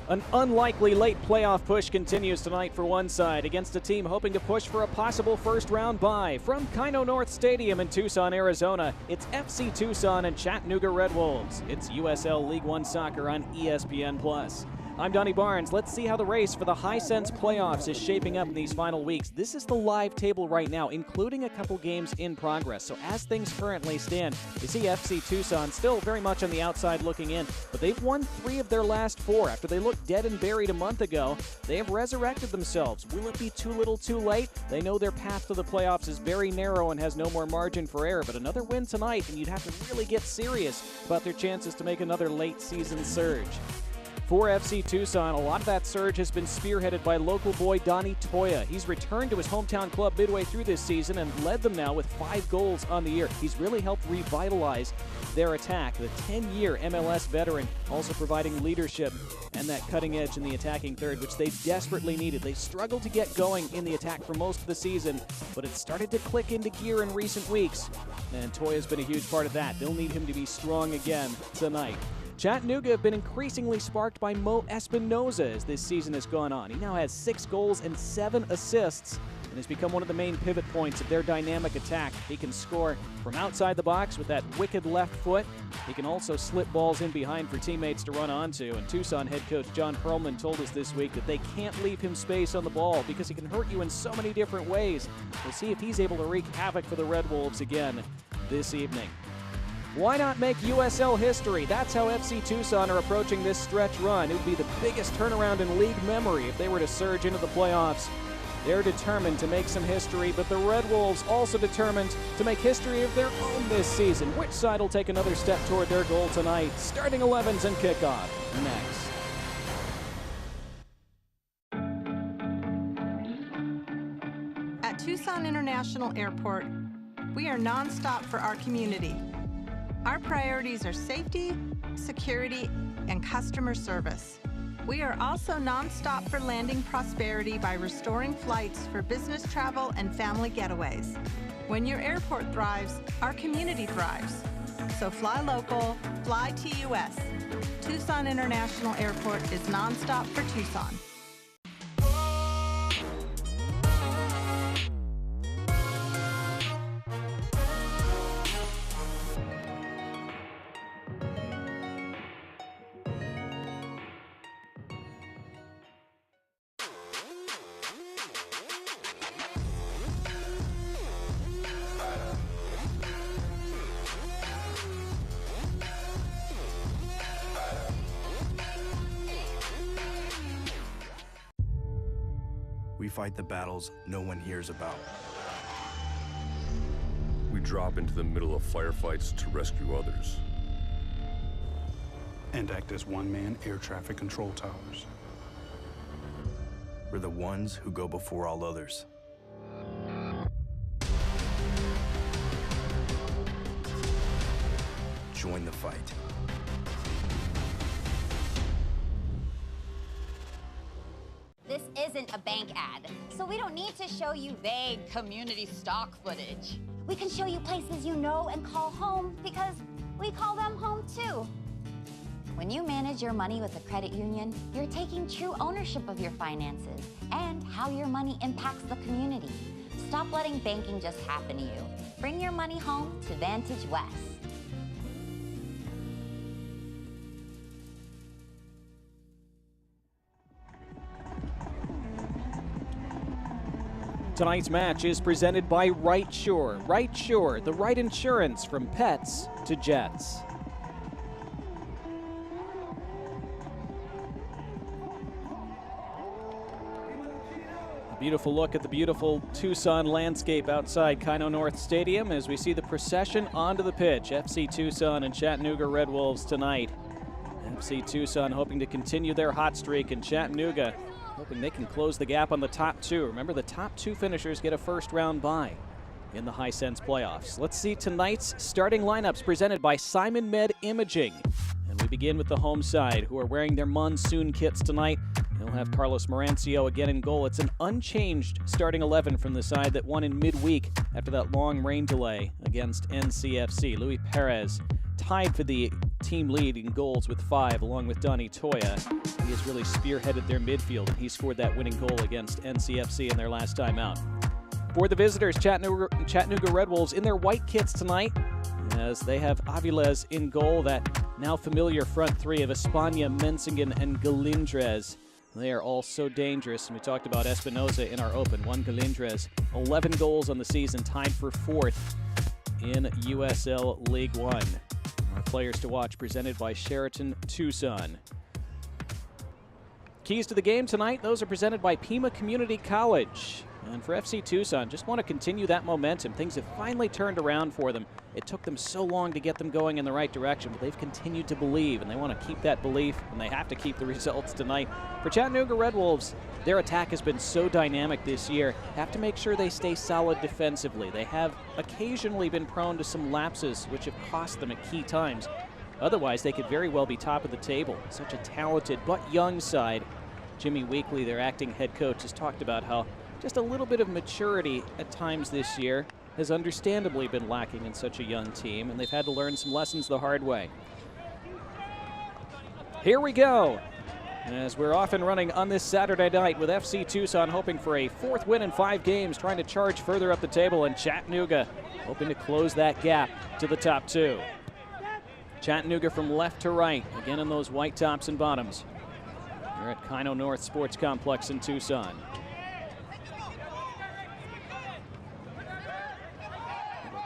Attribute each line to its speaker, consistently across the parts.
Speaker 1: An unlikely late playoff push continues tonight for one side against a team hoping to push for a possible first-round bye. From Kino North Stadium in Tucson, Arizona, it's FC Tucson and Chattanooga Red Wolves. It's USL League One soccer on ESPN+. I'm Donnie Barnes. Let's see how the race for the Hisense playoffs is shaping up in these final weeks. This is the live table right now, including a couple games in progress. So as things currently stand, you see FC Tucson still very much on the outside looking in, but they've won 3 of their last 4. After they looked dead and buried a month ago, they have resurrected themselves. Will it be too little too late? They know their path to the playoffs is very narrow and has no more margin for error, but another win tonight and you'd have to really get serious about their chances to make another late season surge. For FC Tucson, a lot of that surge has been spearheaded by local boy Donnie Toya. He's returned to his hometown club midway through this season and led them now with 5 goals on the year. He's really helped revitalize their attack. The 10-year MLS veteran also providing leadership and that cutting edge in the attacking third, which they desperately needed. They struggled to get going in the attack for most of the season, but it started to click into gear in recent weeks, and Toya's been a huge part of that. They'll need him to be strong again tonight. Chattanooga have been increasingly sparked by Mo Espinoza as this season has gone on. He now has 6 goals and 7 assists and has become one of the main pivot points of their dynamic attack. He can score from outside the box with that wicked left foot. He can also slip balls in behind for teammates to run onto. And Tucson head coach John Perlman told us this week that they can't leave him space on the ball because he can hurt you in so many different ways. We'll see if he's able to wreak havoc for the Red Wolves again this evening. Why not make USL history? That's how FC Tucson are approaching this stretch run. It would be the biggest turnaround in league memory if they were to surge into the playoffs. They're determined to make some history, but the Red Wolves also determined to make history of their own this season. Which side will take another step toward their goal tonight? Starting 11s and kickoff next.
Speaker 2: At Tucson International Airport, we are nonstop for our community. Our priorities are safety, security, and customer service. We are also nonstop for landing prosperity by restoring flights for business travel and family getaways. When your airport thrives, our community thrives. So fly local, fly TUS. Tucson International Airport is nonstop for Tucson.
Speaker 3: We fight the battles no one hears about.
Speaker 4: We drop into the middle of firefights to rescue others.
Speaker 5: And act as one-man air traffic control towers.
Speaker 3: We're the ones who go before all others. Join the fight.
Speaker 6: This isn't a bank ad, so we don't need to show you vague community stock footage. We can show you places you know and call home because we call them home too. When you manage your money with a credit union, you're taking true ownership of your finances and how your money impacts the community. Stop letting banking just happen to you. Bring your money home to Vantage West.
Speaker 1: Tonight's match is presented by Right Shore. Right Shore, the right insurance from pets to jets. A beautiful look at the beautiful Tucson landscape outside Kino North Stadium as we see the procession onto the pitch. FC Tucson and Chattanooga Red Wolves tonight. FC Tucson hoping to continue their hot streak, and Chattanooga hoping they can close the gap on the top 2. Remember, the top 2 finishers get a first-round bye in the Hisense playoffs. Let's see tonight's starting lineups presented by Simon Med Imaging. And we begin with the home side, who are wearing their monsoon kits tonight. They'll have Carlos Marancio again in goal. It's an unchanged starting 11 from the side that won in midweek after that long rain delay against NCFC. Luis Perez tied for the team lead in goals with 5, along with Donnie Toya. He has really spearheaded their midfield, and he scored that winning goal against NCFC in their last time out. For the visitors, Chattanooga Red Wolves in their white kits tonight, as they have Aviles in goal, that now familiar front three of Espana, Mensingen, and Galindres. They are all so dangerous, and we talked about Espinoza in our open. Juan Galindres, 11 goals on the season, tied for 4th in USL League One. Our players to watch, presented by Sheraton Tucson. Keys to the game tonight, those are presented by Pima Community College. And for FC Tucson, just want to continue that momentum. Things have finally turned around for them. It took them so long to get them going in the right direction, but they've continued to believe, and they want to keep that belief, and they have to keep the results tonight. For Chattanooga Red Wolves, their attack has been so dynamic this year. Have to make sure they stay solid defensively. They have occasionally been prone to some lapses, which have cost them at key times. Otherwise, they could very well be top of the table. Such a talented but young side. Jimmy Weekly, their acting head coach, has talked about how just a little bit of maturity at times this year has understandably been lacking in such a young team, and they've had to learn some lessons the hard way. Here we go, as we're off and running on this Saturday night with FC Tucson hoping for a 4th win in 5 games, trying to charge further up the table, and Chattanooga hoping to close that gap to the top 2. Chattanooga from left to right, again in those white tops and bottoms. We're at Kino North Sports Complex in Tucson.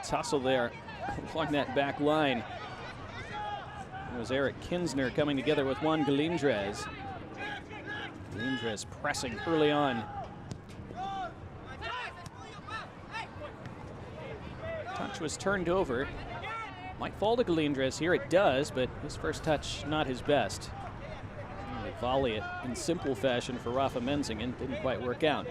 Speaker 1: Tussle there along that back line. It was Eric Kinsner coming together with Juan Galindres. Galindres pressing early on. Touch was turned over. Might fall to Galindres here. It does, but his first touch not his best. A volley it in simple fashion for Rafa Mensingen. Didn't quite work out.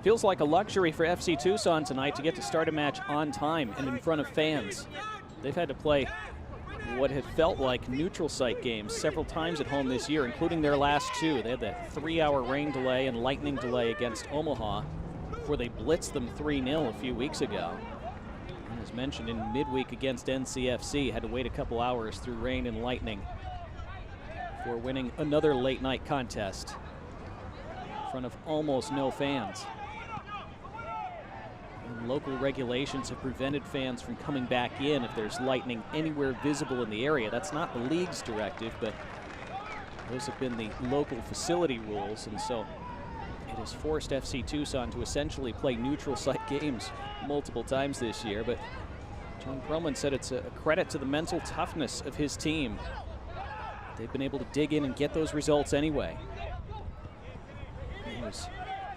Speaker 1: Feels like a luxury for FC Tucson tonight to get to start a match on time and in front of fans. They've had to play what had felt like neutral site games several times at home this year, including their last 2. They had that 3-hour rain delay and lightning delay against Omaha before they blitzed them 3-0 a few weeks ago. And as mentioned, in midweek against NCFC, had to wait a couple hours through rain and lightning before winning another late night contest in front of almost no fans. And local regulations have prevented fans from coming back in if there's lightning anywhere visible in the area. That's not the league's directive, but those have been the local facility rules, and so it has forced FC Tucson to essentially play neutral site games multiple times this year. But John Perlman said it's a credit to the mental toughness of his team. They've been able to dig in and get those results anyway. He was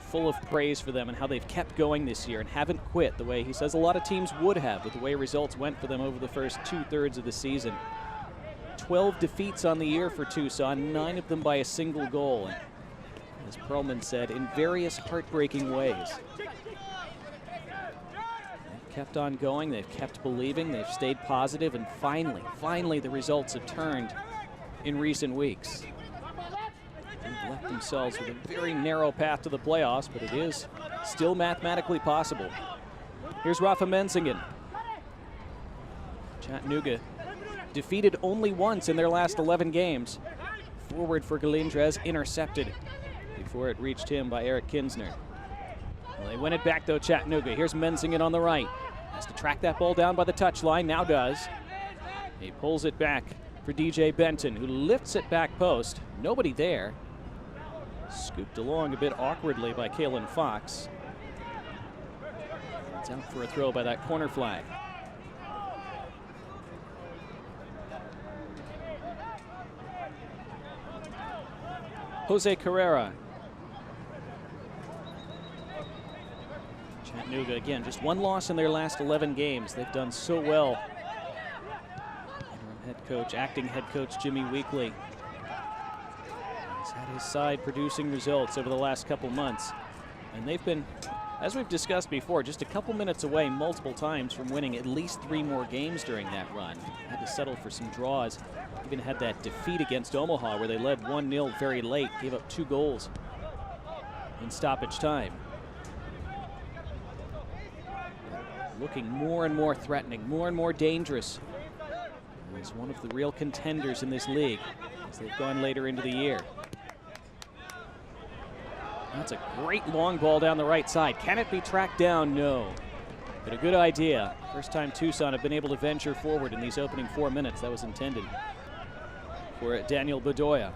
Speaker 1: full of praise for them and how they've kept going this year and haven't quit the way he says a lot of teams would have with the way results went for them over the first 2/3 of the season. 12 defeats on the year for Tucson, 9 of them by a single goal. And as Perlman said, in various heartbreaking ways. They've kept on going, they've kept believing, they've stayed positive, and finally the results have turned in recent weeks. They've left themselves with a very narrow path to the playoffs, but it is still mathematically possible. Here's Rafa Mensingen. Chattanooga defeated only once in their last 11 games. Forward for Galindres, intercepted before it reached him by Eric Kinsner. Well, they win it back though, Chattanooga. Here's Mensingen on the right. Has to track that ball down by the touchline, now does. He pulls it back for DJ Benton, who lifts it back post. Nobody there. Scooped along a bit awkwardly by Kalen Fox. It's out for a throw by that corner flag. Jose Carrera. Chattanooga, again, just one loss in their last 11 games. They've done so well. Head coach, acting head coach Jimmy Weekly has had his side producing results over the last couple months. And they've been, as we've discussed before, just a couple minutes away multiple times from winning at least 3 more games during that run. Had to settle for some draws. Even had that defeat against Omaha where they led 1-0 very late, gave up 2 goals in stoppage time. Looking more and more threatening, more and more dangerous. He's one of the real contenders in this league as they've gone later into the year. That's a great long ball down the right side. Can it be tracked down? No. But a good idea. First time Tucson have been able to venture forward in these opening 4 minutes. That was intended for Daniel Bedoya.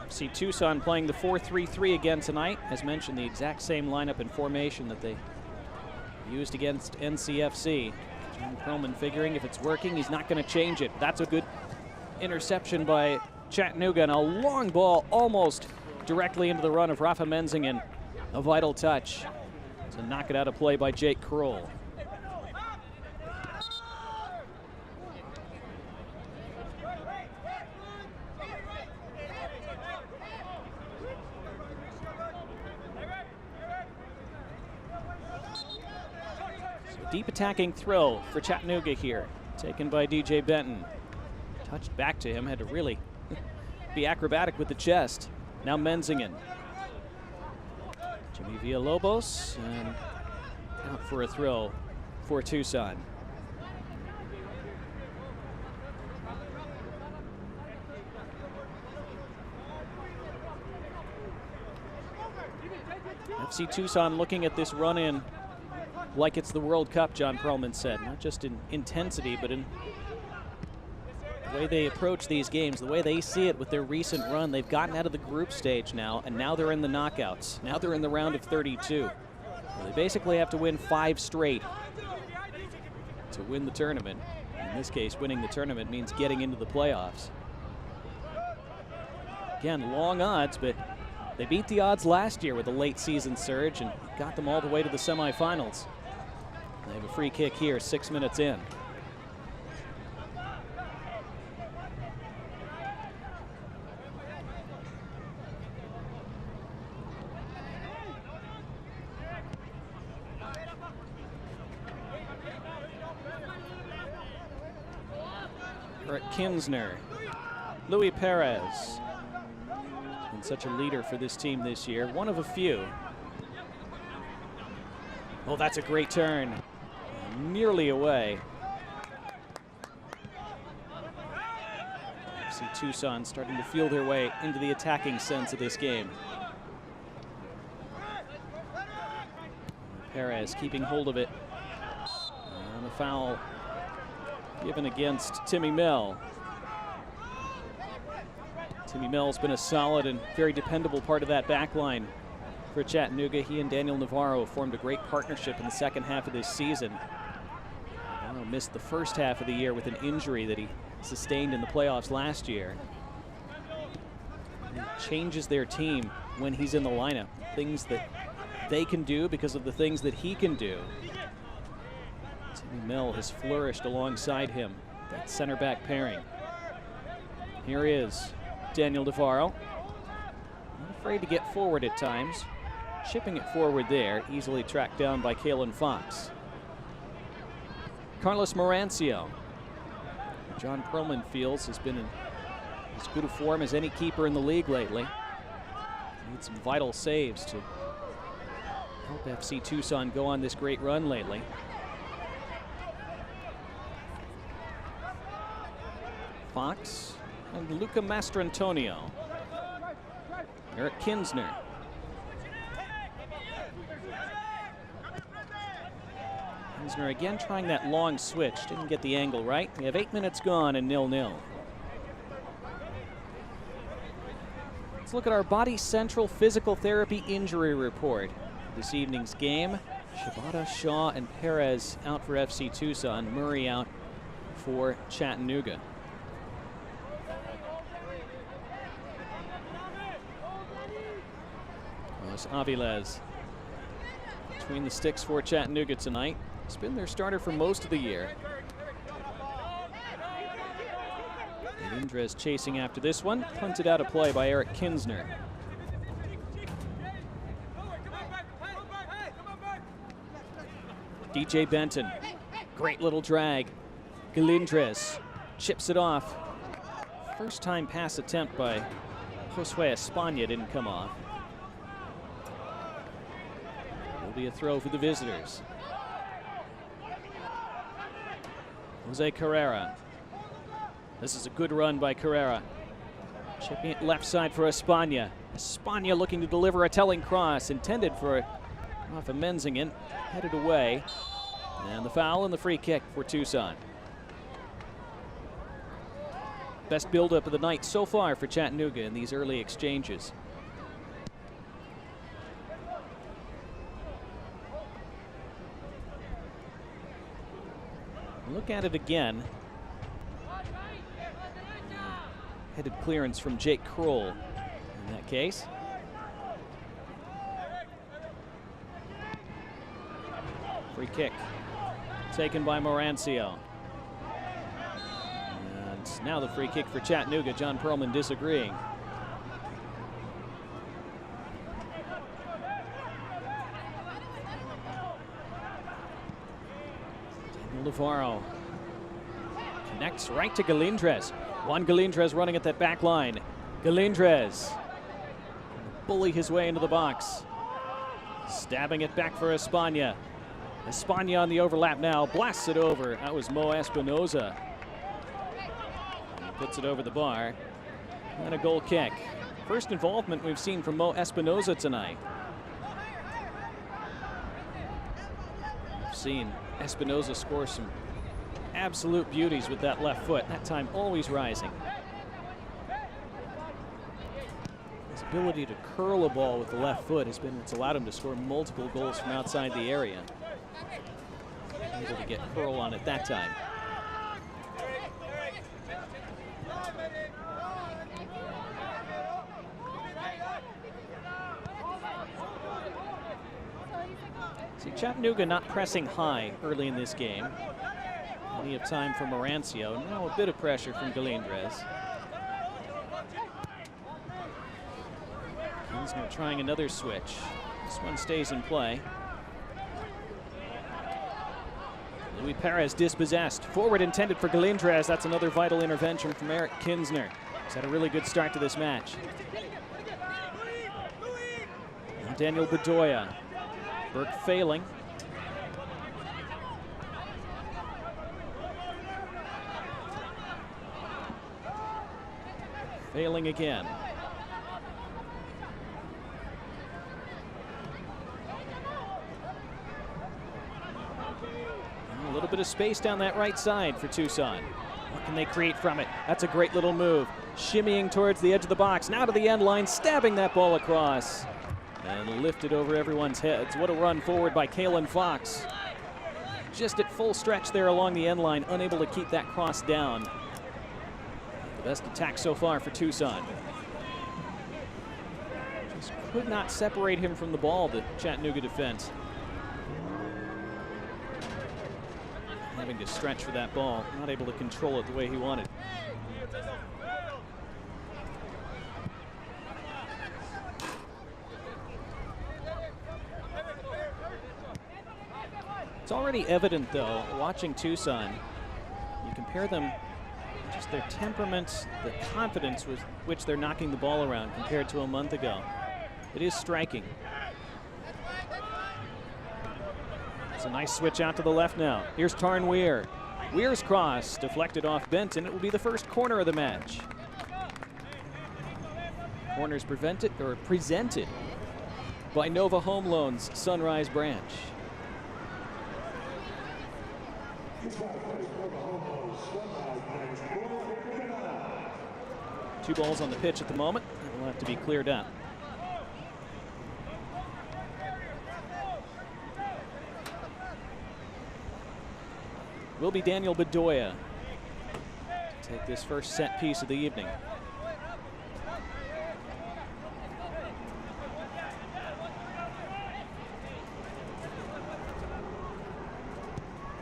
Speaker 1: See Tucson playing the 4-3-3 again tonight. As mentioned, the exact same lineup and formation that they used against NCFC. John Perlman figuring if it's working, he's not going to change it. That's a good interception by Chattanooga, and a long ball almost directly into the run of Rafa Menzingen. A vital touch to knock it out of play by Jake Kroll. Deep attacking throw for Chattanooga here, taken by DJ Benton. Touched back to him, had to really be acrobatic with the chest. Now Menzingen. Jimmy Villalobos, and out for a throw for Tucson. FC Tucson looking at this run-in like it's the World Cup, John Perlman said. Not just in intensity, but in the way they approach these games, the way they see it with their recent run. They've gotten out of the group stage now, and now they're in the knockouts. Now they're in the round of 32. Well, they basically have to win 5 straight to win the tournament. In this case, winning the tournament means getting into the playoffs. Again, long odds, but they beat the odds last year with a late season surge and got them all the way to the semifinals. They have a free kick here, 6 minutes in. Eric Kinsner, Louis Perez. Been such a leader for this team this year, one of a few. Oh, that's a great turn. Nearly away. See Tucson starting to feel their way into the attacking sense of this game. Perez keeping hold of it. And a foul given against Timmy Mell. Timmy Mell's been a solid and very dependable part of that back line for Chattanooga. He and Daniel Navarro formed a great partnership in the second half of this season. Navarro missed the first half of the year with an injury that he sustained in the playoffs last year. He changes their team when he's in the lineup. Things that they can do because of the things that he can do. Timmy Mell has flourished alongside him, that center back pairing. Here is Daniel Navarro. Not afraid to get forward at times. Chipping it forward there, easily tracked down by Kalen Fox. Carlos Morancio. John Perlman feels has been in as good a form as any keeper in the league lately. Need some vital saves to help FC Tucson go on this great run lately. Fox and Luca Mastrantonio. Eric Kinsner. Kinsner again trying that long switch. Didn't get the angle right. We have 8 minutes gone and 0-0. Let's look at our Body Central Physical Therapy Injury Report. This evening's game, Shibata, Shaw, and Perez out for FC Tucson. Murray out for Chattanooga. Aviles between the sticks for Chattanooga tonight. It's been their starter for most of the year. Indres chasing after this one. Punted out of play by Eric Kinsner. DJ Benton. Great little drag. Galindres chips it off. First time pass attempt by Josue España didn't come off. Will be a throw for the visitors. Jose Carrera. This is a good run by Carrera. Chipping it left side for España. España looking to deliver a telling cross intended for off of Menzingen, headed away. And the foul and the free kick for Tucson. Best buildup of the night so far for Chattanooga in these early exchanges. Look at it again. Headed clearance from Jake Kroll in that case. Free kick taken by Morancio. And now the free kick for Chattanooga. John Perlman disagreeing. Daniel Navarro connects right to Galindres. Juan Galindres running at that back line. Galindres bully his way into the box. Stabbing it back for España. España on the overlap now, blasts it over. That was Mo Espinoza. And puts it over the bar. And a goal kick. First involvement we've seen from Mo Espinoza tonight. We've seen Espinoza score some absolute beauties with that left foot, that time always rising. His ability to curl a ball with the left foot has been what's allowed him to score multiple goals from outside the area. Able to get curl on it that time. See, Chattanooga not pressing high early in this game. Plenty of time for Morancio. Now a bit of pressure from Galindres. Kinsner trying another switch. This one stays in play. Luis Perez dispossessed. Forward intended for Galindres. That's another vital intervention from Eric Kinsner. He's had a really good start to this match. Now Daniel Bedoya. Burke failing. Failing again. A little bit of space down that right side for Tucson. What can they create from it? That's a great little move. Shimmying towards the edge of the box. Now to the end line, stabbing that ball across. And lifted over everyone's heads. What a run forward by Kalen Fox. Just at full stretch there along the end line, unable to keep that cross down. The best attack so far for Tucson. Just could not separate him from the ball, the Chattanooga defense. Having to stretch for that ball, not able to control it the way he wanted. It's already evident, though, watching Tucson, you compare them, just their temperament, the confidence with which they're knocking the ball around compared to a month ago. It is striking. It's a nice switch out to the left now. Here's Tarn Weir. Weir's cross deflected off Benton. It will be the first corner of the match. Corners presented by Nova Home Loans Sunrise Branch. Two balls on the pitch at the moment. It will have to be cleared up. Will be Daniel Bedoya to take this first set piece of the evening.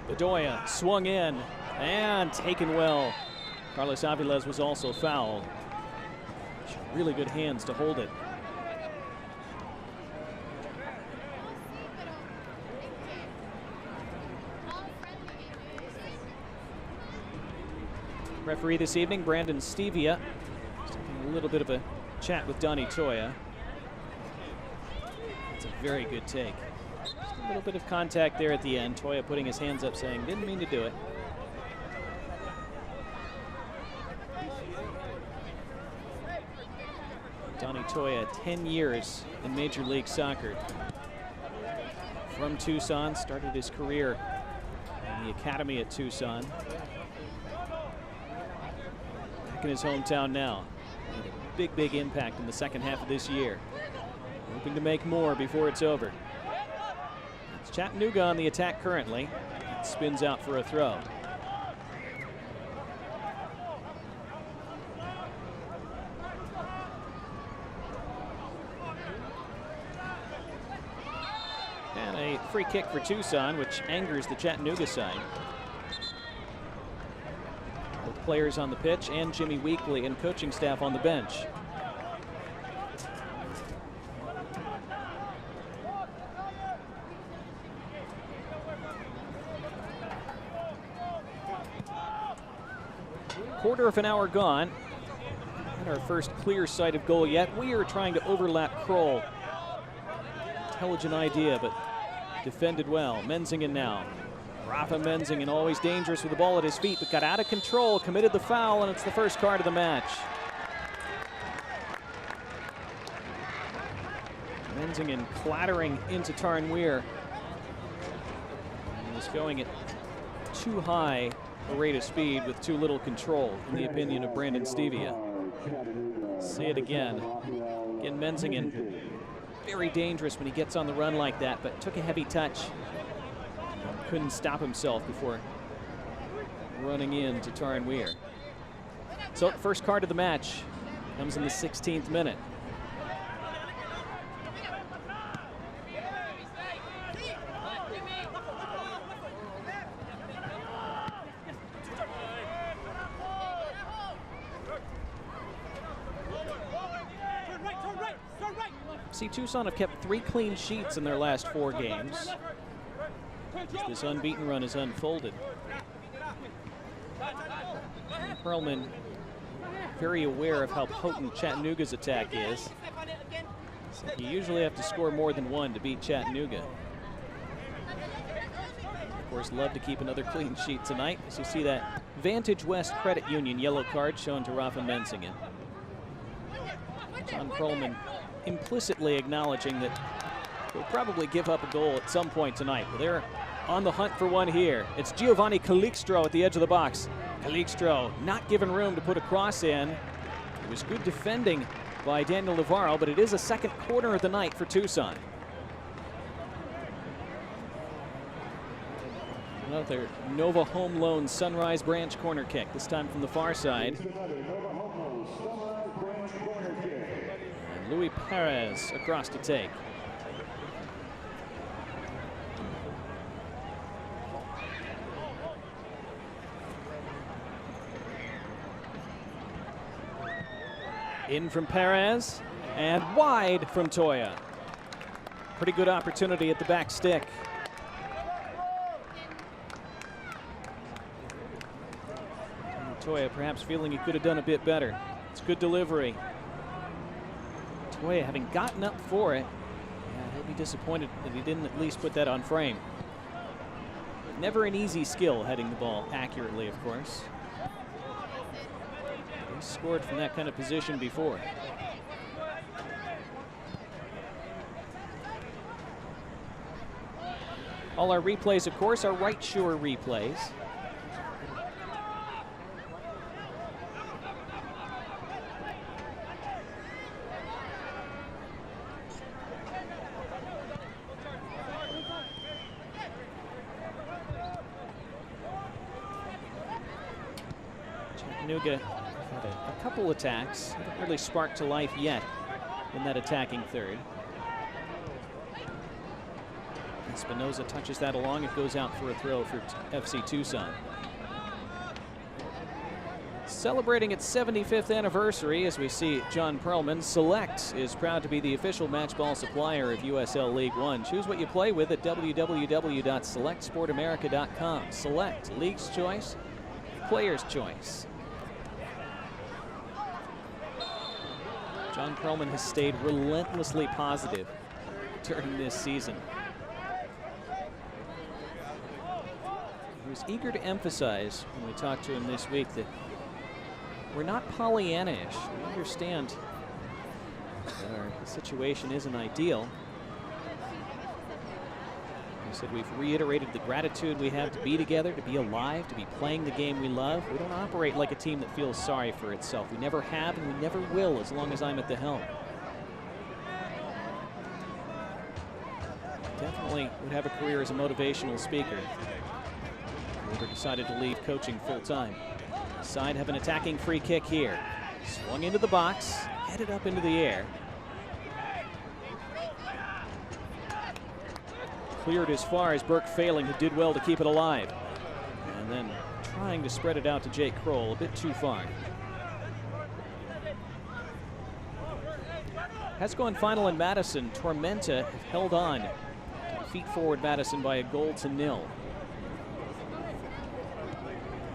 Speaker 1: Bedoya swung in and taken well. Carlos Aviles was also fouled. Really good hands to hold it. Referee this evening, Brandon Stevia. Just having a little bit of a chat with Donnie Toya. It's a very good take. Just a little bit of contact there at the end. Toya putting his hands up saying, didn't mean to do it. Donnie Toya, 10 years in Major League Soccer. From Tucson, started his career in the academy at Tucson. Back in his hometown now. Made a big, big impact in the second half of this year. Hoping to make more before it's over. It's Chattanooga on the attack currently. It spins out for a throw. And a free kick for Tucson, which angers the Chattanooga side. Both players on the pitch and Jimmy Weekley and coaching staff on the bench. Quarter of an hour gone. Not our first clear-sighted goal yet. We are trying to overlap Kroll. Intelligent idea, but defended well. Menzingen now. Rafa Menzingen, always dangerous with the ball at his feet, but got out of control, committed the foul, and it's the first card of the match. Menzingen clattering into Tarn Weir. And was going at too high a rate of speed with too little control, in the opinion of Brandon Stevia. See it again. Again, Menzingen, very dangerous when he gets on the run like that, but took a heavy touch. Couldn't stop himself before running into Tarn Weir. So, first card of the match comes in the 16th minute. See, Tucson have kept 3 clean sheets in their last 4 games. This unbeaten run is unfolded. And Perlman, very aware of how potent Chattanooga's attack is. So you usually have to score more than 1 to beat Chattanooga. Of course, love to keep another clean sheet tonight, as you see that Vantage West Credit Union yellow card shown to Rafa Menzingen. John Perlman implicitly acknowledging that they'll probably give up a goal at some point tonight. But they're on the hunt for one here. It's Giovanni Calixtro at the edge of the box. Calixtro not given room to put a cross in. It was good defending by Daniel Navarro, but it is a second corner of the night for Tucson. Another Nova home loan Sunrise Branch corner kick, this time from the far side. Luis Perez across to take. In from Perez, and wide from Toya. Pretty good opportunity at the back stick. And Toya perhaps feeling he could have done a bit better. It's good delivery. Toya having gotten up for it, he'll be disappointed that he didn't at least put that on frame. Never an easy skill heading the ball accurately, of course. He's scored from that kind of position before. All our replays, of course, are Right Shore replays. Chattanooga had a couple attacks, haven't really sparked to life yet in that attacking third. Espinoza touches that along. It goes out for a throw for FC Tucson. Celebrating its 75th anniversary, as we see John Perlman, Select is proud to be the official match ball supplier of USL League One. Choose what you play with at www.selectsportamerica.com. Select, League's choice, player's choice. John Perlman has stayed relentlessly positive during this season. He was eager to emphasize when we talked to him this week that we're not Pollyanna-ish. We understand that our situation isn't ideal. He said we've reiterated the gratitude we have to be together, to be alive, to be playing the game we love. We don't operate like a team that feels sorry for itself. We never have and we never will as long as I'm at the helm. Definitely would have a career as a motivational speaker. Weaver decided to leave coaching full-time. Side have an attacking free kick here. Swung into the box, headed up into the air. Cleared as far as Burke Failing, who did well to keep it alive. And then trying to spread it out to Jake Kroll, a bit too far. Has gone final in Madison. Tormenta have held on to defeat Forward Madison by 1-0.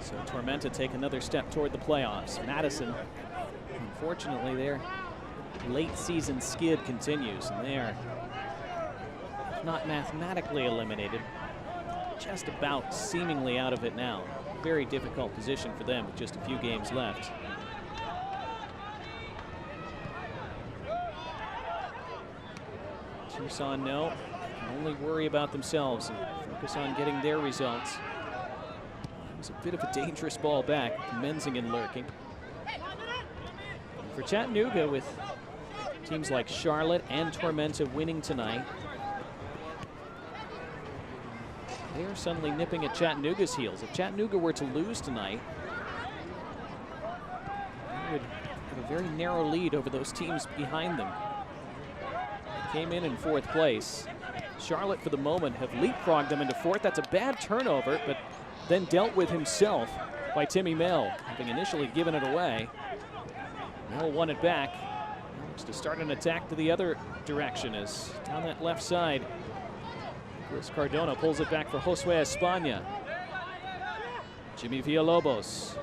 Speaker 1: So Tormenta take another step toward the playoffs. Madison, unfortunately, their late season skid continues, and they are not mathematically eliminated, just about seemingly out of it now. Very difficult position for them with just a few games left. Tucson, no, can only worry about themselves and focus on getting their results. It was a bit of a dangerous ball back, Menzingen lurking. And for Chattanooga, with teams like Charlotte and Tormenta winning tonight, they are suddenly nipping at Chattanooga's heels. If Chattanooga were to lose tonight, they would have a very narrow lead over those teams behind them. They came in 4th place. Charlotte, for the moment, have leapfrogged them into 4th. That's a bad turnover, but then dealt with himself by Timmy Mell, having initially given it away. Mell won it back. Looks to start an attack to the other direction as down that left side, Chris Cardona pulls it back for Josue España. Jimmy Villalobos.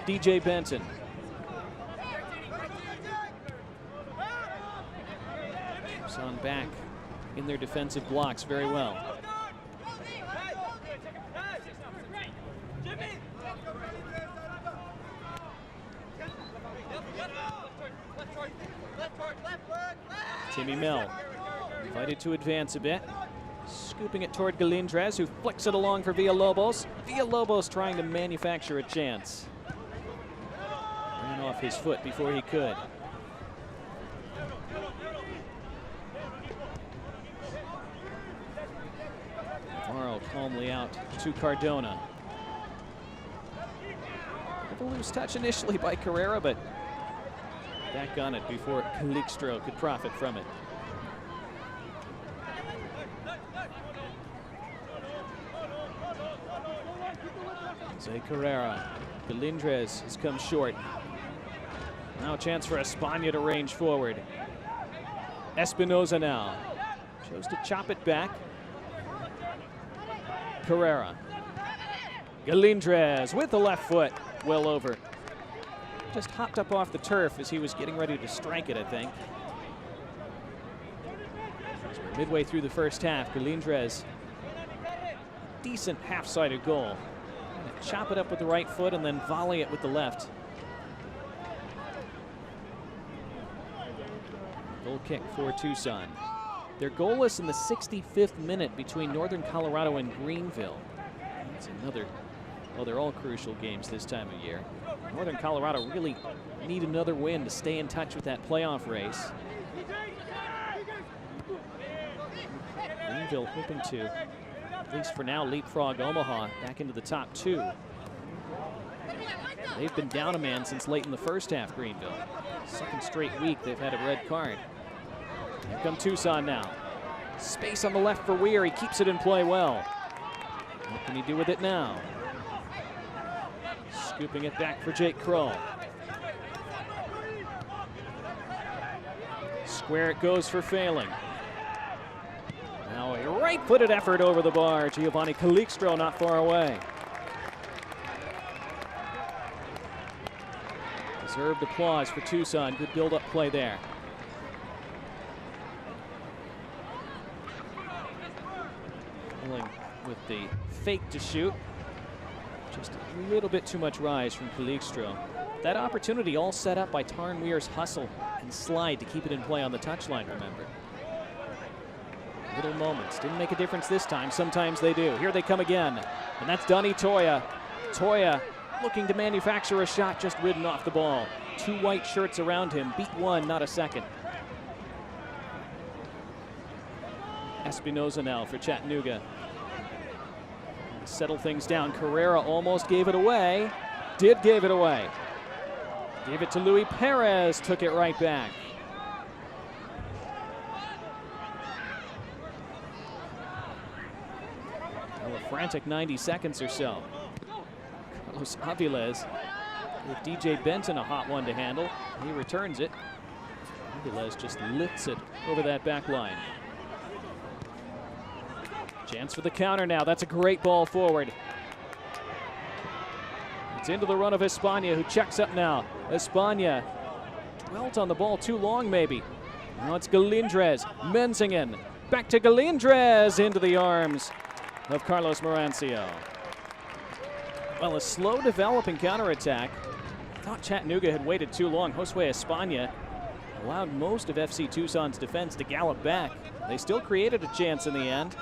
Speaker 1: DJ Benton. Tucson back in their defensive blocks very well. Timmy Mell invited to advance a bit. Scooping it toward Galindrez, who flicks it along for Villalobos. Villalobos trying to manufacture a chance. Ran off his foot before he could. Navarro calmly out to Cardona. A loose touch initially by Carrera, but back on it before Calixto could profit from it. Jose Carrera. Galindrez has come short. Now a chance for España to range forward. Espinoza now. Chose to chop it back. Carrera. Galindrez with the left foot. Well over. Just hopped up off the turf as he was getting ready to strike it, I think. As we're midway through the first half, Galindrez, decent half-sided goal. Chop it up with the right foot and then volley it with the left. Goal kick for Tucson. They're goalless in the 65th minute between Northern Colorado and Greenville. That's another, well, they're all crucial games this time of year. Northern Colorado really need another win to stay in touch with that playoff race. Greenville hoping to, at least for now, leapfrog Omaha back into the top 2. They've been down a man since late in the first half, Greenville. Second straight week they've had a red card. Here come Tucson now. Space on the left for Weir. He keeps it in play well. What can he do with it now? Scooping it back for Jake Kroll. Square it goes for Failing. Now a right-footed effort over the bar. Giovanni Calixto not far away. Deserved applause for Tucson. Good build-up play there. Pulling with the fake to shoot. Just a little bit too much rise from Kaligstro. That opportunity all set up by Tarn Weir's hustle and slide to keep it in play on the touchline, remember. Little moments. Didn't make a difference this time. Sometimes they do. Here they come again. And that's Donnie Toya. Toya looking to manufacture a shot, just ridden off the ball. Two white shirts around him. Beat one, not a second. Espinoza now for Chattanooga. Settle things down. Carrera almost gave it away. Did give it away. Gave it to Luis Perez. Took it right back. Well, a frantic 90 seconds or so. Carlos Aviles with DJ Benton, a hot one to handle. He returns it. Aviles just lifts it over that back line. Chance for the counter now. That's a great ball forward. It's into the run of Espana, who checks up now. Espana dwelt on the ball too long, maybe. Now it's Galindrez. Menzingen. Back to Galindrez. Into the arms of Carlos Marancio. Well, a slow developing counterattack. I thought Chattanooga had waited too long. Josue Espana allowed most of FC Tucson's defense to gallop back. They still created a chance in the end.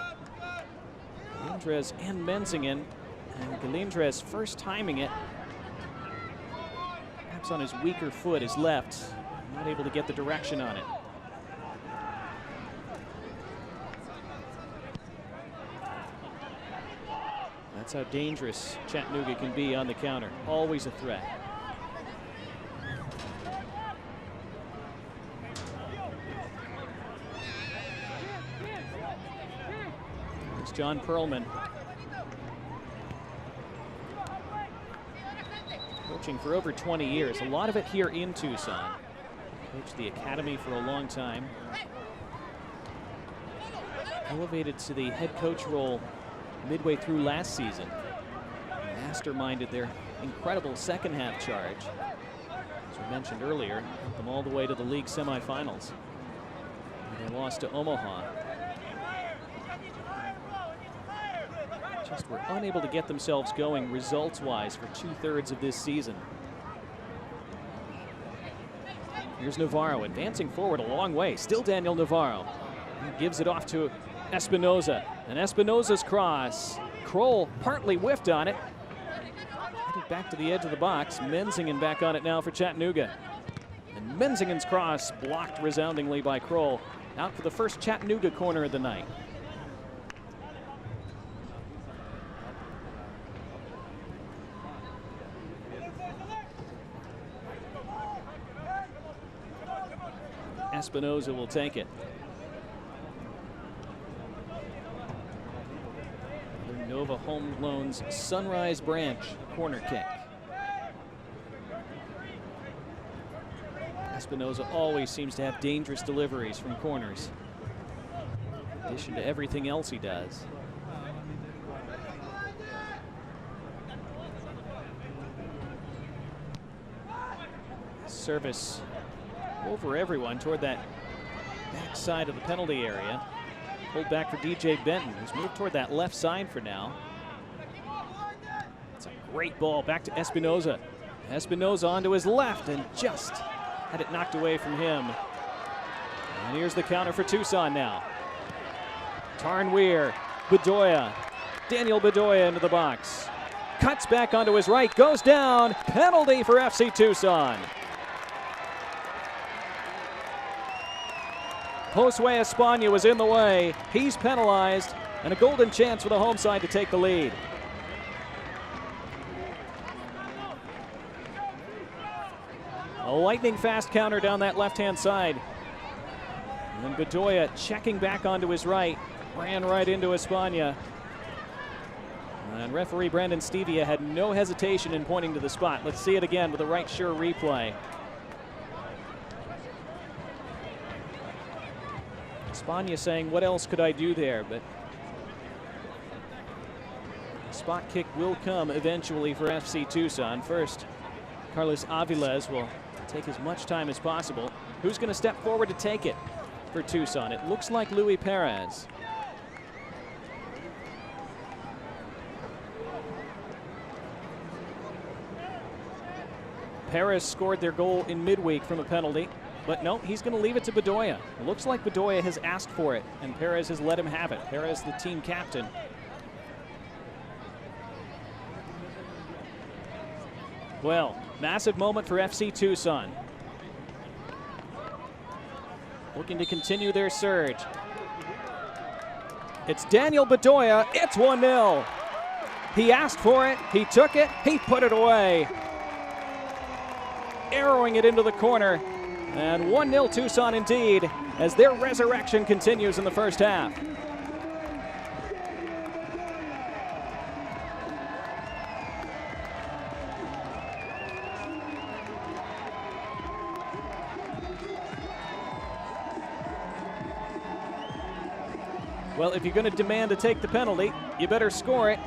Speaker 1: Galindrez and Menzingen, and Galindrez first timing it. Perhaps on his weaker foot, his left, not able to get the direction on it. That's how dangerous Chattanooga can be on the counter. Always a threat. John Perlman, coaching for over 20 years, a lot of it here in Tucson. Coached the academy for a long time. Elevated to the head coach role midway through last season. Masterminded their incredible second half charge. As we mentioned earlier, got them all the way to the league semifinals. And they lost to Omaha. Just were unable to get themselves going results-wise for 2/3 of this season. Here's Navarro advancing forward a long way. Still Daniel Navarro. He gives it off to Espinoza. And Espinoza's cross. Kroll partly whiffed on it. Headed back to the edge of the box. Menzingen back on it now for Chattanooga. And Menzingen's cross blocked resoundingly by Kroll. Out for the first Chattanooga corner of the night. Espinoza will take it. Nova Home Loans Sunrise Branch corner kick. Espinoza always seems to have dangerous deliveries from corners, in addition to everything else he does. Service over everyone toward that back side of the penalty area. Pulled back for DJ Benton, who's moved toward that left side for now. It's a great ball back to Espinoza. Espinoza onto his left and just had it knocked away from him. And here's the counter for Tucson now. Tarn Weir, Bedoya, Daniel Bedoya into the box. Cuts back onto his right, goes down. Penalty for FC Tucson. Josue Espana was in the way. He's penalized, and a golden chance for the home side to take the lead. A lightning fast counter down that left-hand side. And then Bedoya checking back onto his right, ran right into Espana. And referee Brandon Stevia had no hesitation in pointing to the spot. Let's see it again with a right sure replay. Espana saying, what else could I do there? But the spot kick will come eventually for FC Tucson. First, Carlos Aviles will take as much time as possible. Who's going to step forward to take it for Tucson? It looks like Luis Perez. Perez scored their goal in midweek from a penalty, but no, he's going to leave it to Bedoya. It looks like Bedoya has asked for it, and Perez has let him have it. Perez, the team captain. Well, massive moment for FC Tucson. Looking to continue their surge. It's Daniel Bedoya. It's 1-0. He asked for it. He took it. He put it away. Arrowing it into the corner. And 1-0 Tucson indeed, as their resurrection continues in the first half. Well, if you're going to demand to take the penalty, you better score it.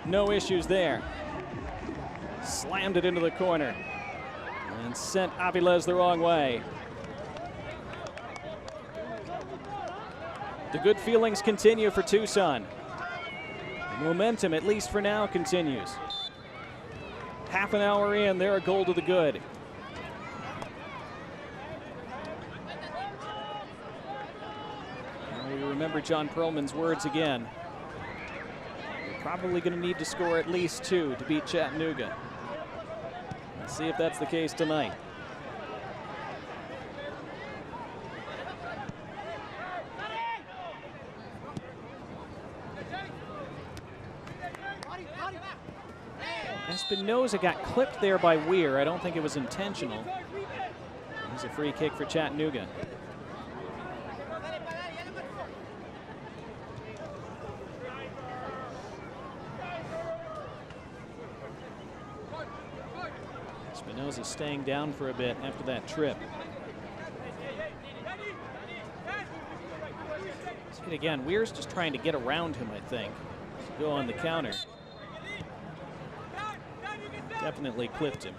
Speaker 1: No issues there. Slammed it into the corner and sent Aviles the wrong way. The good feelings continue for Tucson. The momentum, at least for now, continues. Half an hour in, they're a goal to the good. We remember John Perlman's words again. We're probably going to need to score at least 2 to beat Chattanooga. Let's see if that's the case tonight. Espinoza got clipped there by Weir. I don't think it was intentional. It's a free kick for Chattanooga. Espinoza staying down for a bit after that trip. And again, Weir's just trying to get around him, I think. Go on the counter. Definitely clipped him.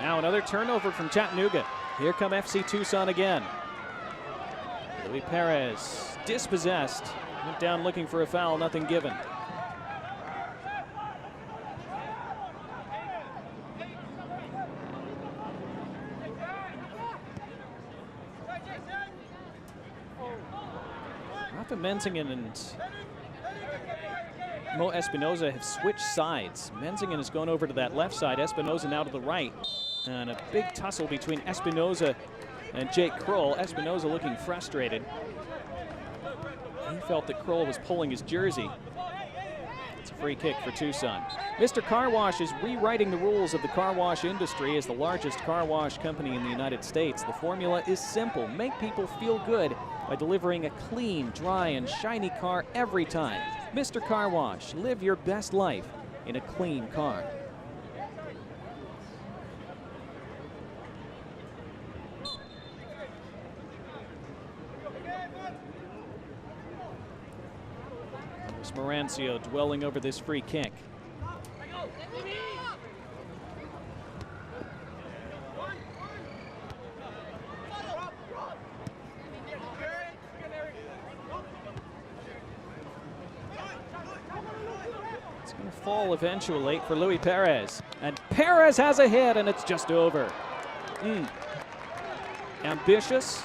Speaker 1: Now another turnover from Chattanooga. Here come FC Tucson again. Luis Perez dispossessed. Went down looking for a foul, nothing given. Rafa Menzingen and Mo Espinoza have switched sides. Menzingen has gone over to that left side, Espinoza now to the right. And a big tussle between Espinoza and Jake Kroll. Espinoza looking frustrated. He felt that Kroll was pulling his jersey. It's a free kick for Tucson. Mr. Car Wash is rewriting the rules of the car wash industry. As the largest car wash company in the United States, the formula is simple. Make people feel good by delivering a clean, dry, and shiny car every time. Mr. Car Wash, live your best life in a clean car. Morancio dwelling over this free kick. It's going to fall eventually for Luis Perez. And Perez has a hit, and it's just over. Ambitious,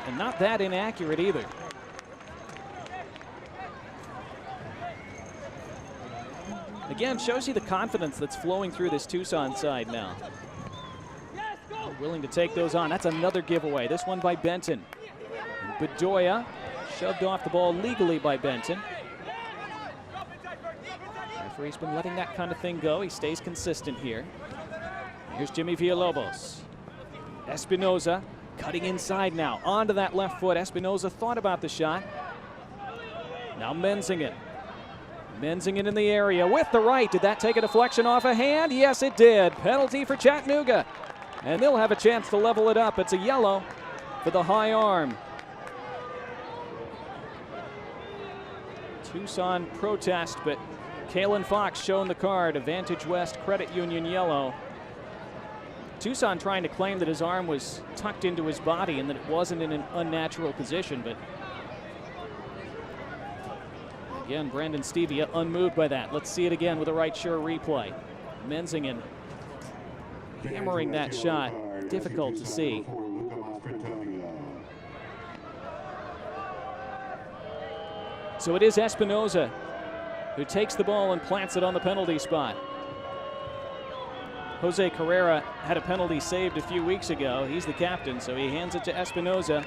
Speaker 1: and not that inaccurate either. Again, shows you the confidence that's flowing through this Tucson side now. Willing to take those on. That's another giveaway. This one by Benton. And Bedoya shoved off the ball legally by Benton. Referee's been letting that kind of thing go. He stays consistent here. Here's Jimmy Villalobos. Espinoza cutting inside now. Onto that left foot. Espinoza thought about the shot. Now Menzingen. Menzingen in the area with the right. Did that take a deflection off a hand? Yes, it did. Penalty for Chattanooga. And they'll have a chance to level it up. It's a yellow for the high arm. Tucson protest, but Kalen Fox shown the card, a Vantage West Credit Union yellow. Tucson trying to claim that his arm was tucked into his body and that it wasn't in an unnatural position, but again, Brandon Stevia unmoved by that. Let's see it again with a right sure replay. Menzingen hammering that shot. Difficult to see. So it is Espinoza who takes the ball and plants it on the penalty spot. Jose Carrera had a penalty saved a few weeks ago. He's the captain, so he hands it to Espinoza.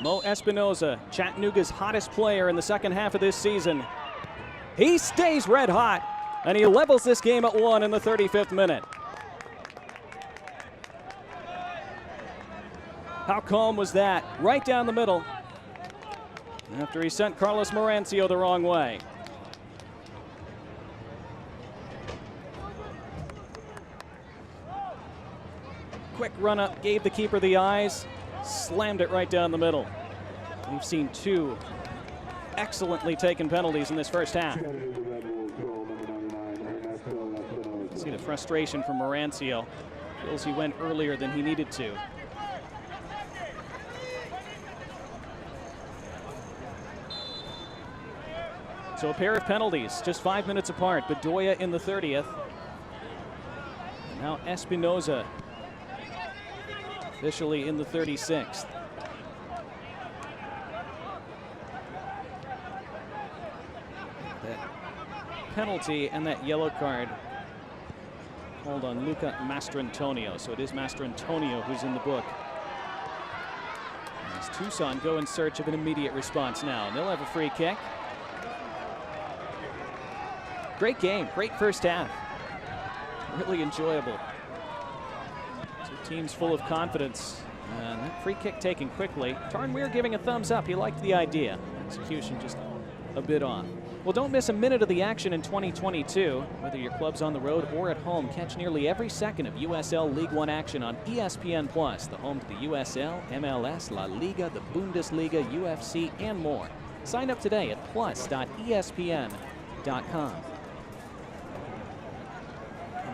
Speaker 1: Mo Espinoza, Chattanooga's hottest player in the second half of this season. He stays red hot, and he levels this game at 1 in the 35th minute. How calm was that? Right down the middle. After he sent Carlos Morancio the wrong way. Quick run up, gave the keeper the eyes, slammed it right down the middle. We've seen 2 excellently taken penalties in this first half. See the frustration from Morancio. Feels he went earlier than he needed to. So a pair of penalties, just 5 minutes apart. Bedoya in the 30th. And now Espinoza officially in the 36th. That penalty and that yellow card called on Luca Mastrantonio. So it is Mastrantonio who's in the book. As Tucson go in search of an immediate response now. And they'll have a free kick. Great game, great first half. Really enjoyable. Two teams full of confidence. And that free kick taken quickly. Tarnweer giving a thumbs up. He liked the idea. Execution just a bit off. Well, don't miss a minute of the action in 2022. Whether your club's on the road or at home, catch nearly every second of USL League One action on ESPN+, the home to the USL, MLS, La Liga, the Bundesliga, UFC, and more. Sign up today at plus.espn.com.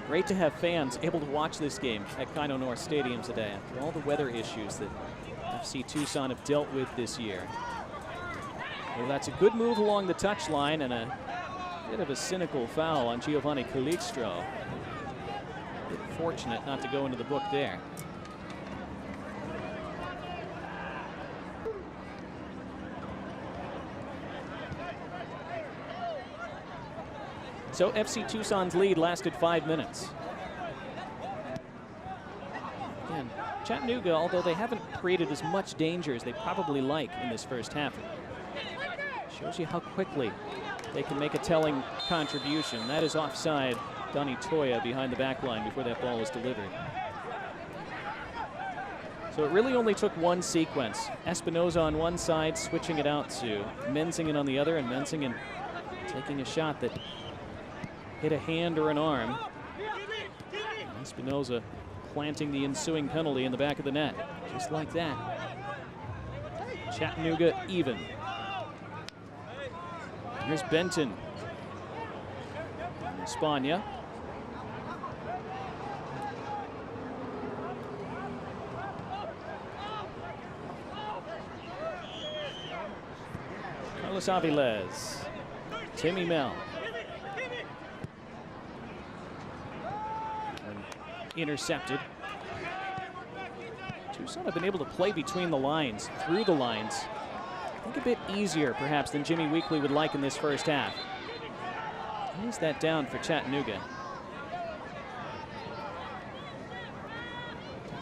Speaker 1: Great to have fans able to watch this game at Kino North Stadium today after all the weather issues that FC Tucson have dealt with this year. Well, that's a good move along the touchline and a bit of a cynical foul on Giovanni Calixtro. Bit fortunate not to go into the book there. So FC Tucson's lead lasted 5 minutes. Again, Chattanooga, although they haven't created as much danger as they probably like in this first half, shows you how quickly they can make a telling contribution. That is offside. Donny Toya behind the back line before that ball was delivered. So it really only took one sequence. Espinoza on one side, switching it out to Menzingen on the other, and Menzingen taking a shot that hit a hand or an arm. Espinoza planting the ensuing penalty in the back of the net. Just like that. Chattanooga even. Here's Benton. Spagna. Carlos Aviles. Timmy Mel. Intercepted. Tucson have been able to play between the lines, through the lines. I think a bit easier, perhaps, than Jimmy Weekly would like in this first half. Ease that down for Chattanooga.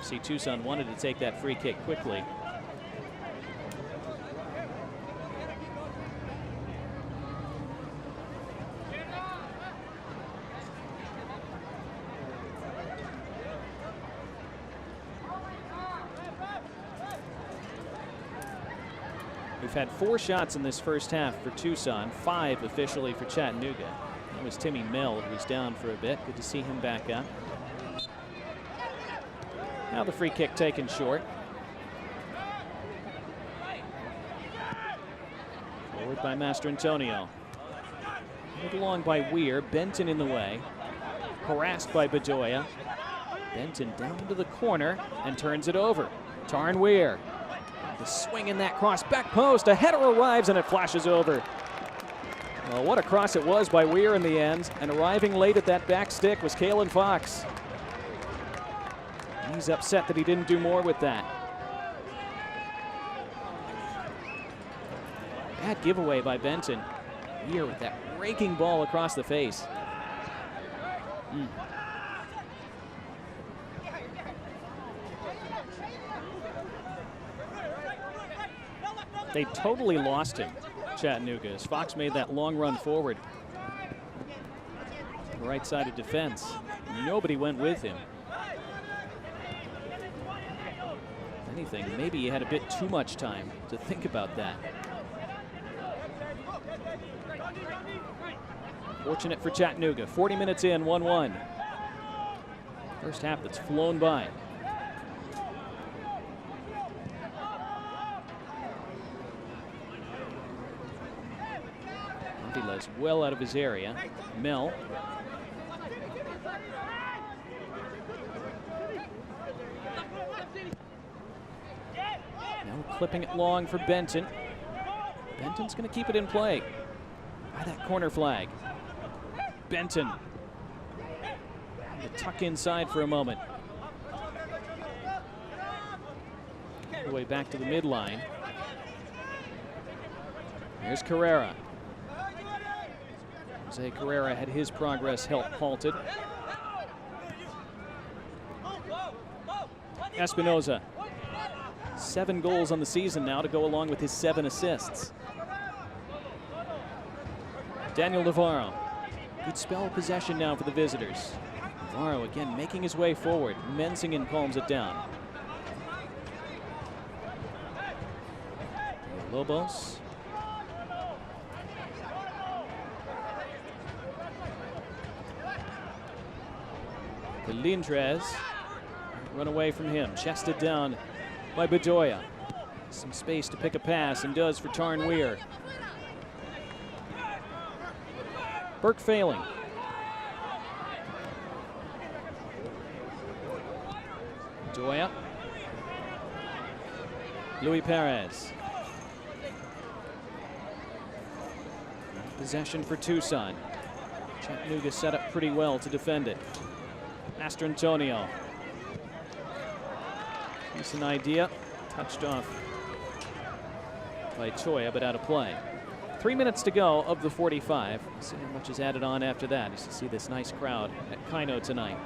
Speaker 1: See, Tucson wanted to take that free kick quickly. We've had 4 shots in this first half for Tucson, 5 officially for Chattanooga. That was Timmy Mill, who's down for a bit. Good to see him back up. Now the free kick taken short. Forward by Mastrantonio. Moved along by Weir. Benton in the way. Harassed by Bedoya. Benton down to the corner and turns it over. Tarn Weir. The swing in that cross. Back post. A header arrives and it flashes over. Well, what a cross it was by Weir in the end. And arriving late at that back stick was Kalen Fox. He's upset that he didn't do more with that. Bad giveaway by Benton. Weir with that raking ball across the face. They totally lost him, Chattanooga, as Fox made that long run forward. Right side of defense. Nobody went with him. If anything, maybe he had a bit too much time to think about that. Fortunate for Chattanooga. 40 minutes in, 1-1. First half that's flown by. Avila's well out of his area. Mel. Now clipping it long for Benton. Benton's going to keep it in play by that corner flag. Benton. To tuck inside for a moment. All the way back to the midline. Here's Carrera. Jose Carrera had his progress halted. Espinoza. 7 goals on the season now to go along with his 7 assists. Daniel Navarro. Good spell of possession now for the visitors. Navarro again making his way forward. Mensingen calms it down. Lobos. Galindrez. Run away from him. Chested down by Bedoya. Some space to pick a pass and does for Tarn Weir. Burke failing. Bedoya. Luis Perez. Possession for Tucson. Chattanooga set up pretty well to defend it. Mastrantonio. Decent idea. Touched off by Toya, but out of play. 3 minutes to go of the 45. We'll see how much is added on after that as you see this nice crowd at Kino tonight.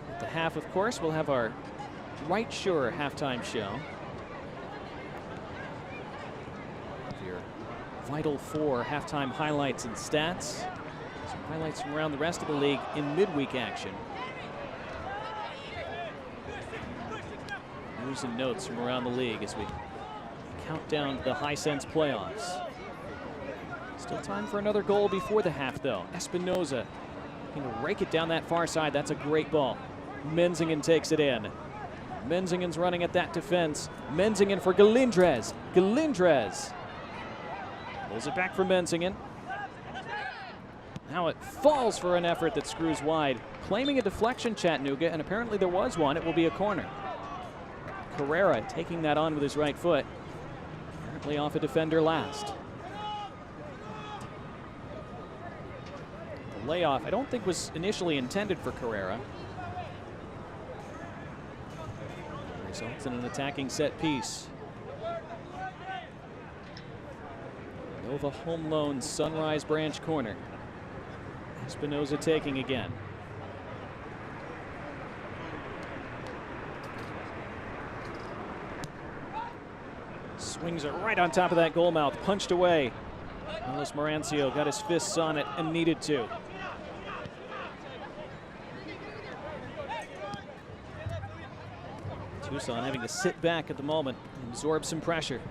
Speaker 1: At the half, of course, we'll have our Right Sure halftime show. Your Vital 4 halftime highlights and stats. Some highlights from around the rest of the league in midweek action. News and notes from around the league as we count down the High Sense playoffs. Still time for another goal before the half, though. Espinoza looking to rake it down that far side. That's a great ball. Mensingen takes it in. Menzingen's running at that defense. Mensingen for Galindrez. Galindrez pulls it back for Mensingen. Now it falls for an effort that screws wide. Claiming a deflection, Chattanooga, and apparently there was one. It will be a corner. Carrera taking that on with his right foot. Apparently off a defender last. The layoff I don't think was initially intended for Carrera. Results in an attacking set piece. Nova home loan Sunrise Branch corner. Espinoza taking again. Swings it right on top of that goal mouth, punched away. Carlos Marancio got his fists on it and needed to. Tucson having to sit back at the moment and absorb some pressure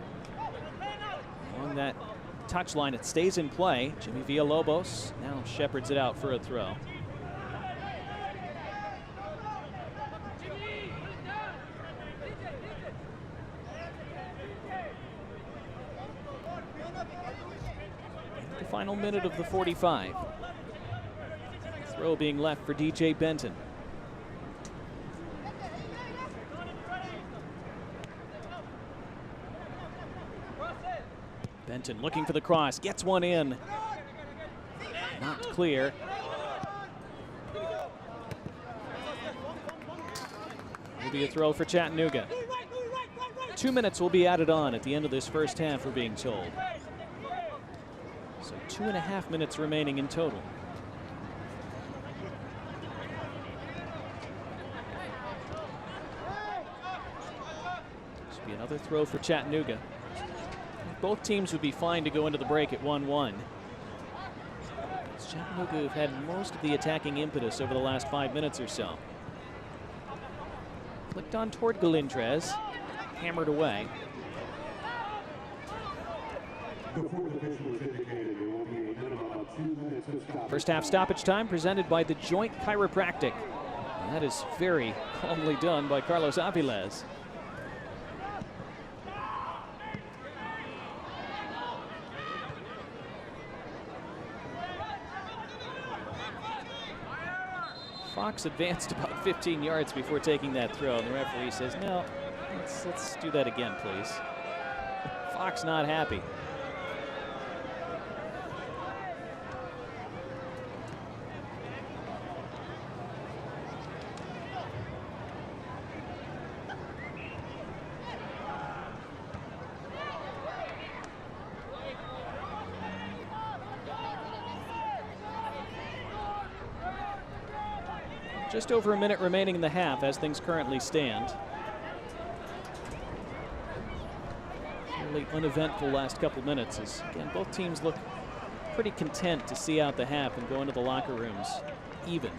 Speaker 1: along that touchline. It stays in play. Jimmy Villalobos now shepherds it out for a throw. The final minute of the 45. Throw being left for DJ Benton. Benton looking for the cross, gets one in. Not clear. Will be a throw for Chattanooga. 2 minutes will be added on at the end of this first half, we're being told. So 2.5 minutes remaining in total. This will be another throw for Chattanooga. Both teams would be fine to go into the break at 1-1. Chattanooga have had most of the attacking impetus over the last 5 minutes or so. Flicked on toward Galindrez, hammered away. First half stoppage time presented by the Joint Chiropractic. And that is very calmly done by Carlos Aviles. Fox advanced about 15 yards before taking that throw, and the referee says, no, let's do that again, please. Fox not happy. Just over a minute remaining in the half as things currently stand. Fairly uneventful last couple minutes as, again, both teams look pretty content to see out the half and go into the locker rooms even.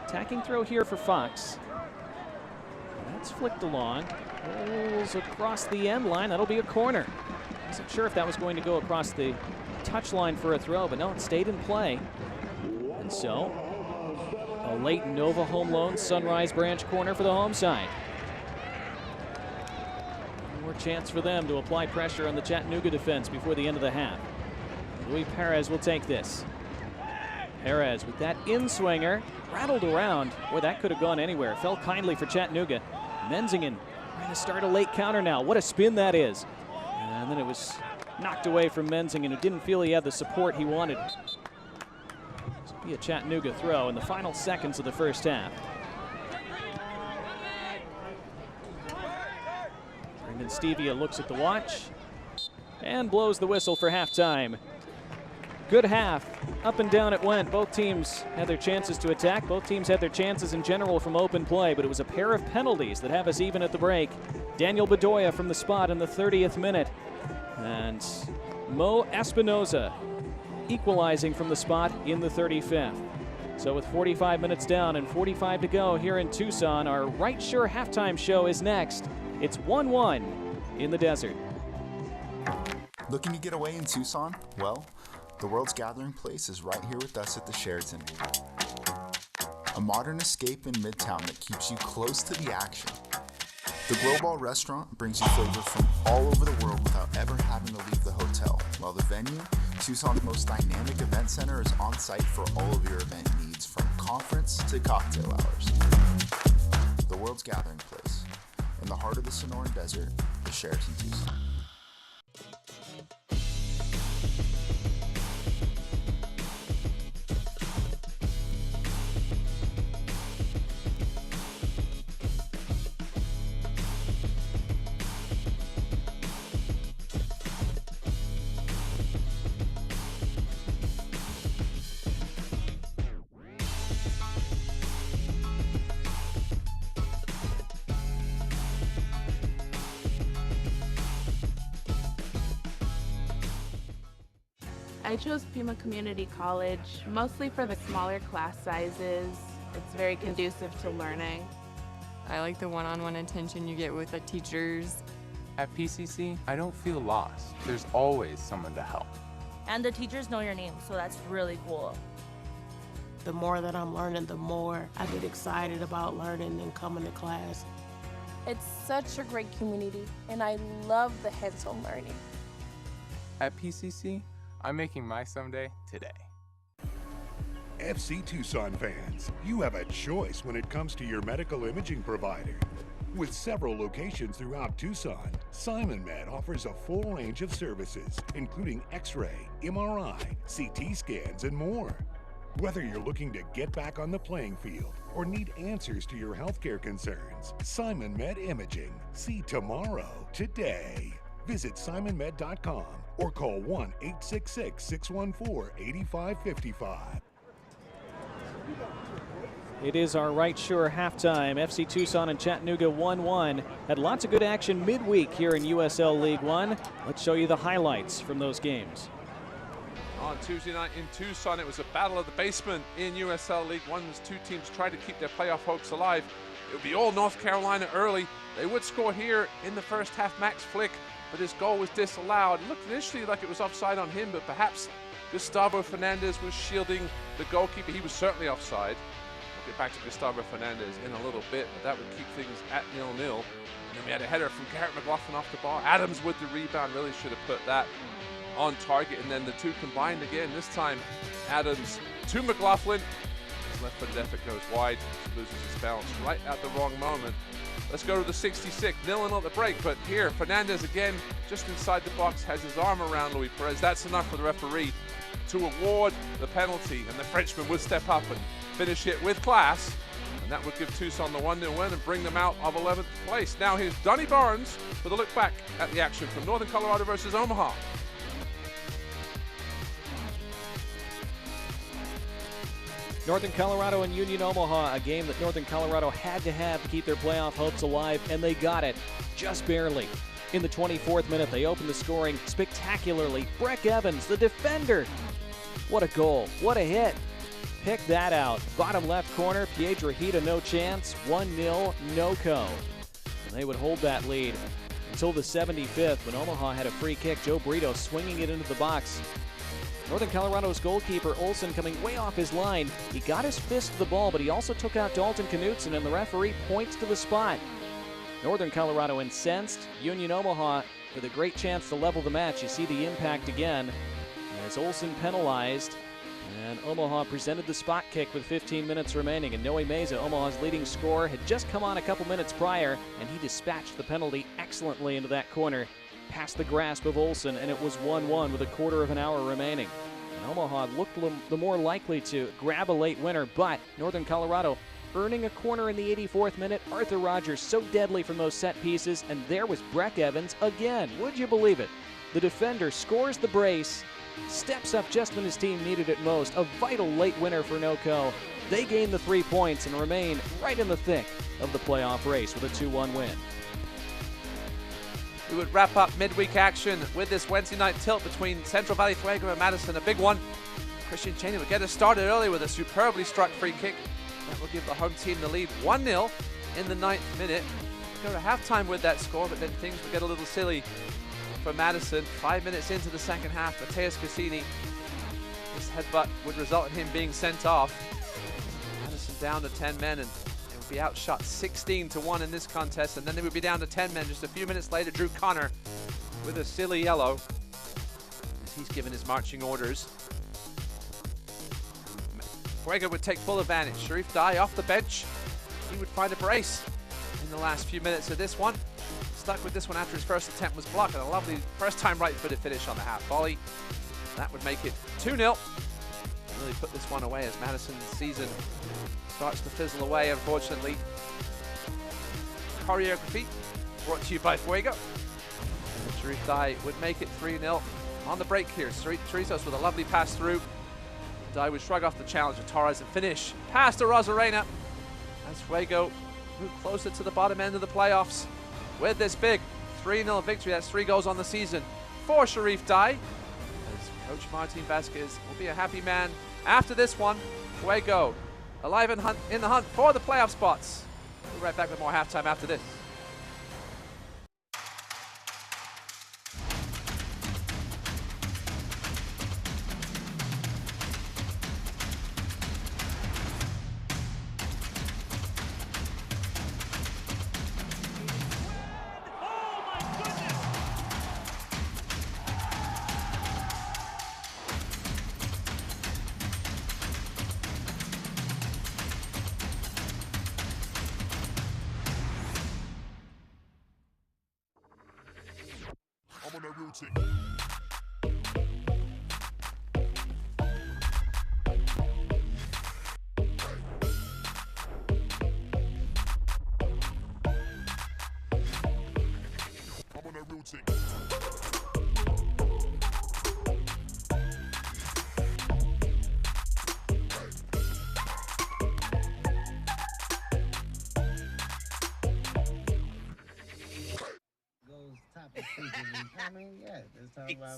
Speaker 1: Attacking throw here for Fox. That's flicked along. Rolls across the end line. That'll be a corner. Wasn't sure if that was going to go across the touchline for a throw, but no, it stayed in play. And so, a late Nova home loan Sunrise Branch corner for the home side. More chance for them to apply pressure on the Chattanooga defense before the end of the half. Luis Perez will take this. Perez with that in-swinger, rattled around. Boy, that could have gone anywhere. Fell kindly for Chattanooga. Menzingen trying to start a late counter now. What a spin that is. And then it was knocked away from Menzingen, who didn't feel he had the support he wanted. Be a Chattanooga throw in the final seconds of the first half. Brendan Stevia looks at the watch and blows the whistle for halftime. Good half. Up and down it went. Both teams had their chances to attack. Both teams had their chances in general from open play, but it was a pair of penalties that have us even at the break. Daniel Bedoya from the spot in the 30th minute. And Mo Espinoza equalizing from the spot in the 35th. So with 45 minutes down and 45 to go here in Tucson, our Right Sure halftime show is next. It's 1-1 in the desert.
Speaker 7: Looking to get away in Tucson? Well, the world's gathering place is right here with us at the Sheraton. A modern escape in Midtown that keeps you close to the action. The Glow Ball restaurant brings you flavor from all over the world without ever having to leave the hotel, while the venue, Tucson's most dynamic event center, is on site for all of your event needs, from conference to cocktail hours. The world's gathering place, in the heart of the Sonoran Desert, the Sheraton Tucson.
Speaker 8: I chose Pima Community College mostly for the smaller class sizes. It's very conducive to learning.
Speaker 9: I like the one-on-one attention you get with the teachers. At PCC, I don't feel lost. There's always someone to help.
Speaker 10: And the teachers know your name, so that's really cool.
Speaker 11: The more that I'm learning, the more I get excited about learning and coming to class.
Speaker 12: It's such a great community, and I love the hands-on learning.
Speaker 9: At PCC, I'm making my someday today.
Speaker 13: FC Tucson fans, you have a choice when it comes to your medical imaging provider. With several locations throughout Tucson, SimonMed offers a full range of services, including X-ray, MRI, CT scans, and more. Whether you're looking to get back on the playing field or need answers to your healthcare concerns, SimonMed Imaging. See tomorrow, today. Visit simonmed.com or call 1-866-614-8555.
Speaker 1: It is our Right Sure halftime. FC Tucson and Chattanooga 1-1. Had lots of good action midweek here in USL League One. Let's show you the highlights from those games.
Speaker 14: On Tuesday night in Tucson, it was a battle of the basement in USL League One as two teams tried to keep their playoff hopes alive. It would be all North Carolina early. They would score here in the first half. Max Flick, but his goal was disallowed. It looked initially like it was offside on him, but perhaps Gustavo Fernandez was shielding the goalkeeper. He was certainly offside. We'll get back to Gustavo Fernandez in a little bit, but that would keep things at 0-0. And then we had a header from Garrett McLaughlin off the bar. Adams with the rebound, really should have put that on target, and then the two combined again. This time, Adams to McLaughlin. His left-footed effort goes wide, loses his balance right at the wrong moment. Let's go to the 66th, 0-0 at the break, but here, Fernandez again, just inside the box, has his arm around Luis Perez. That's enough for the referee to award the penalty, and the Frenchman would step up and finish it with class, and that would give Tucson the 1-0 win and bring them out of 11th place. Now here's Donnie Barnes for the look back at the action from Northern Colorado versus Omaha.
Speaker 1: Northern Colorado and Union Omaha, a game that Northern Colorado had to have to keep their playoff hopes alive, and they got it, just barely. In the 24th minute, they opened the scoring spectacularly. Breck Evans, the defender. What a goal, what a hit. Pick that out. Bottom left corner, Piedrahita no chance, 1-0, no-co. And they would hold that lead until the 75th when Omaha had a free kick. Joe Brito swinging it into the box. Northern Colorado's goalkeeper, Olsen, coming way off his line. He got his fist to the ball, but he also took out Dalton Knutson, and the referee points to the spot. Northern Colorado incensed. Union Omaha with a great chance to level the match. You see the impact again as Olsen penalized, and Omaha presented the spot kick with 15 minutes remaining. And Noe Meza, Omaha's leading scorer, had just come on a couple minutes prior, and he dispatched the penalty excellently into that corner, past the grasp of Olsen, and it was 1-1 with a quarter of an hour remaining. And Omaha looked the more likely to grab a late winner, but Northern Colorado earning a corner in the 84th minute. Arthur Rogers so deadly from those set pieces, and there was Breck Evans again. Would you believe it? The defender scores the brace, steps up just when his team needed it most. A vital late winner for NoCo. They gain the 3 points and remain right in the thick of the playoff race with a 2-1 win.
Speaker 14: We would wrap up midweek action with this Wednesday night tilt between Central Valley Fuego and Madison, a big one. Christian Cheney would get us started early with a superbly struck free kick. That will give the home team the lead 1-0 in the 9th minute. Go to halftime with that score, but then things would get a little silly for Madison. 5 minutes into the second half, Mateus Cassini, this headbutt would result in him being sent off. Madison down to 10 men, and be outshot 16-1 in this contest, and then they would be down to 10 men just a few minutes later. Drew Connor with a silly yellow as he's given his marching orders. Fuego would take full advantage. Sharif Dye off the bench. He would find a brace in the last few minutes of this one. Stuck with this one after his first attempt was blocked, and a lovely first-time right-footed finish on the half volley. That would make it 2-0. Really put this one away as Madison's season starts to fizzle away, unfortunately. Choreography brought to you by Fuego. Sharif Dye would make it 3-0 on the break here. Chorizos with a lovely pass through. Dye would shrug off the challenge of Torres and finish past Rosarena as Fuego move closer to the bottom end of the playoffs with this big 3-0 victory. That's 3 goals on the season for Sharif Dye, as Coach Martin Vasquez will be a happy man after this one. Fuego alive and in the hunt for the playoff spots. We'll be right back with more halftime after this.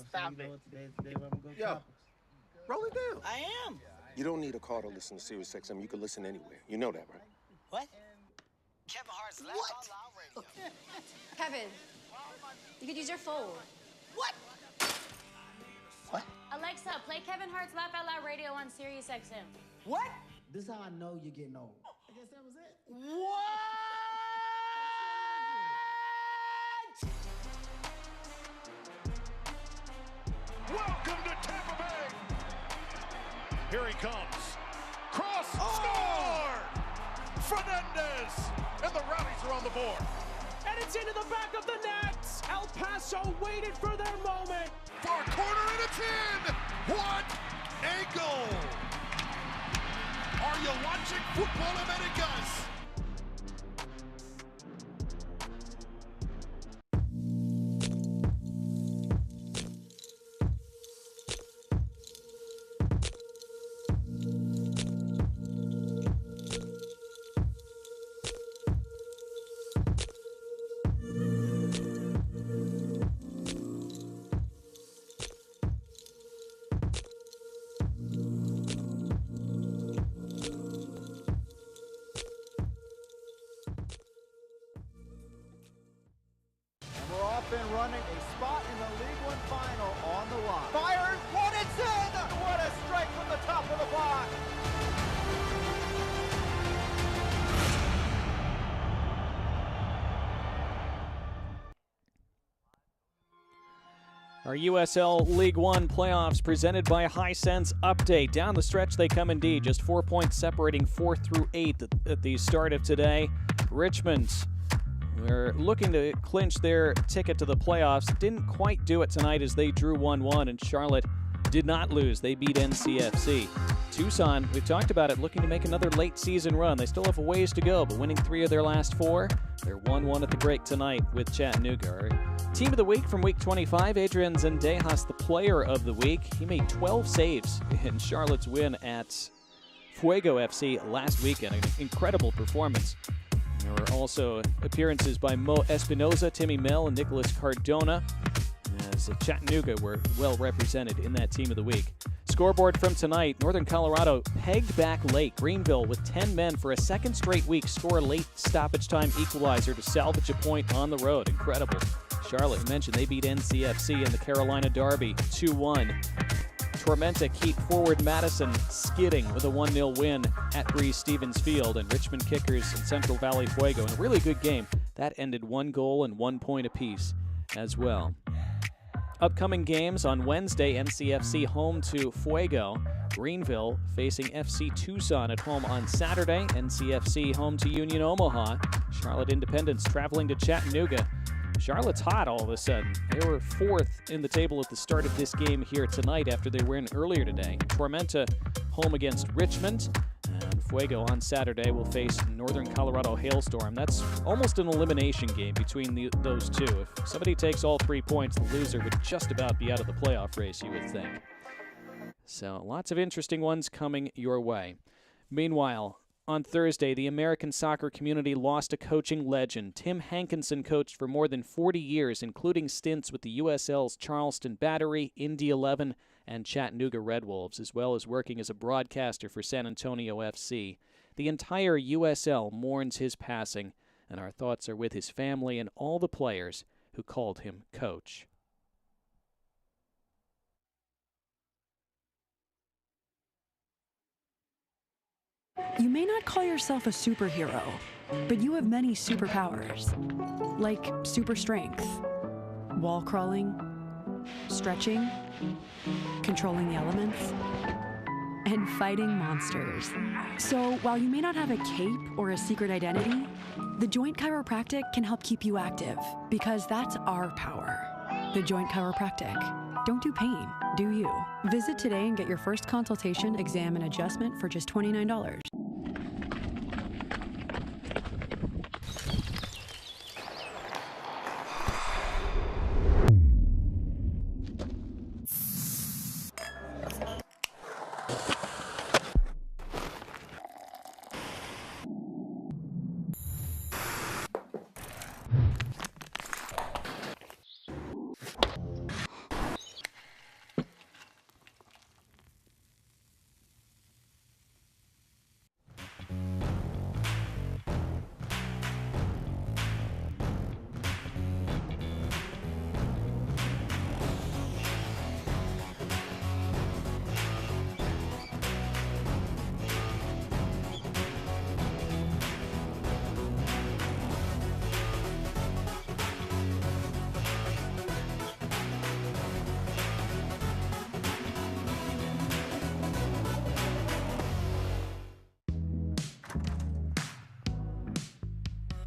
Speaker 15: Stop it. Yo, roll it down. I am.
Speaker 16: You don't need a car to listen to Sirius XM. You can listen anywhere. You know that, right?
Speaker 15: What? Kevin Hart's last on radio.
Speaker 6: Kevin, you could use your phone.
Speaker 15: What? What?
Speaker 6: Alexa, play Kevin Hart's Laugh Out Loud Radio on Sirius XM.
Speaker 15: What?
Speaker 17: This is how I know you're getting old. I guess that was it.
Speaker 15: What?
Speaker 18: Welcome to Tampa Bay. Here he comes. Cross, score! Fernandez, and the Rowdies are on the board.
Speaker 19: And it's into the back of the net. El Paso waited for their moment.
Speaker 18: Far corner, and it's in. What a goal! Are you watching Football Americas?
Speaker 20: And running a spot in the League One final on the line.
Speaker 15: Fires, what it's in! What a strike from the top of the block!
Speaker 1: Our USL League One playoffs presented by Hisense Update. Down the stretch they come indeed, just 4 points separating 4th through 8th at the start of today. Richmond, they're looking to clinch their ticket to the playoffs. Didn't quite do it tonight as they drew 1-1, and Charlotte did not lose. They beat NCFC. Tucson, we've talked about it, looking to make another late season run. They still have a ways to go, but winning 3 of their last 4. They're 1-1 at the break tonight with Chattanooga. Our team of the week from week 25, Adrian Zendejas, the player of the week. He made 12 saves in Charlotte's win at Fuego FC last weekend. An incredible performance. There were also appearances by Mo Espinoza, Timmy Mel, and Nicholas Cardona, as Chattanooga were well represented in that team of the week. Scoreboard from tonight, Northern Colorado pegged back late. Greenville with 10 men for a second straight week score a late stoppage time equalizer to salvage a point on the road. Incredible. Charlotte, mentioned, they beat NCFC in the Carolina Derby 2-1. Tormenta keep forward Madison skidding with a 1-0 win at Breeze Stevens Field, and Richmond Kickers and Central Valley Fuego in a really good game. That ended 1 goal and 1 point apiece as well. Upcoming games on Wednesday, NCFC home to Fuego. Greenville facing FC Tucson at home on Saturday. NCFC home to Union Omaha. Charlotte Independence traveling to Chattanooga. Charlotte's hot all of a sudden. They were 4th in the table at the start of this game here tonight after they were in earlier today. Tormenta home against Richmond. And Fuego on Saturday will face Northern Colorado Hailstorm. That's almost an elimination game between those two. If somebody takes all 3 points, the loser would just about be out of the playoff race, you would think. So lots of interesting ones coming your way. Meanwhile, on Thursday, the American soccer community lost a coaching legend. Tim Hankinson coached for more than 40 years, including stints with the USL's Charleston Battery, Indy 11, and Chattanooga Red Wolves, as well as working as a broadcaster for San Antonio FC. The entire USL mourns his passing, and our thoughts are with his family and all the players who called him coach.
Speaker 21: You may not call yourself a superhero, but you have many superpowers, like super strength, wall crawling, stretching, controlling the elements, and fighting monsters. So while you may not have a cape or a secret identity, the Joint Chiropractic can help keep you active, because that's our power. The Joint Chiropractic. Don't do pain, do you. Visit today and get your first consultation, exam, and adjustment for just $29.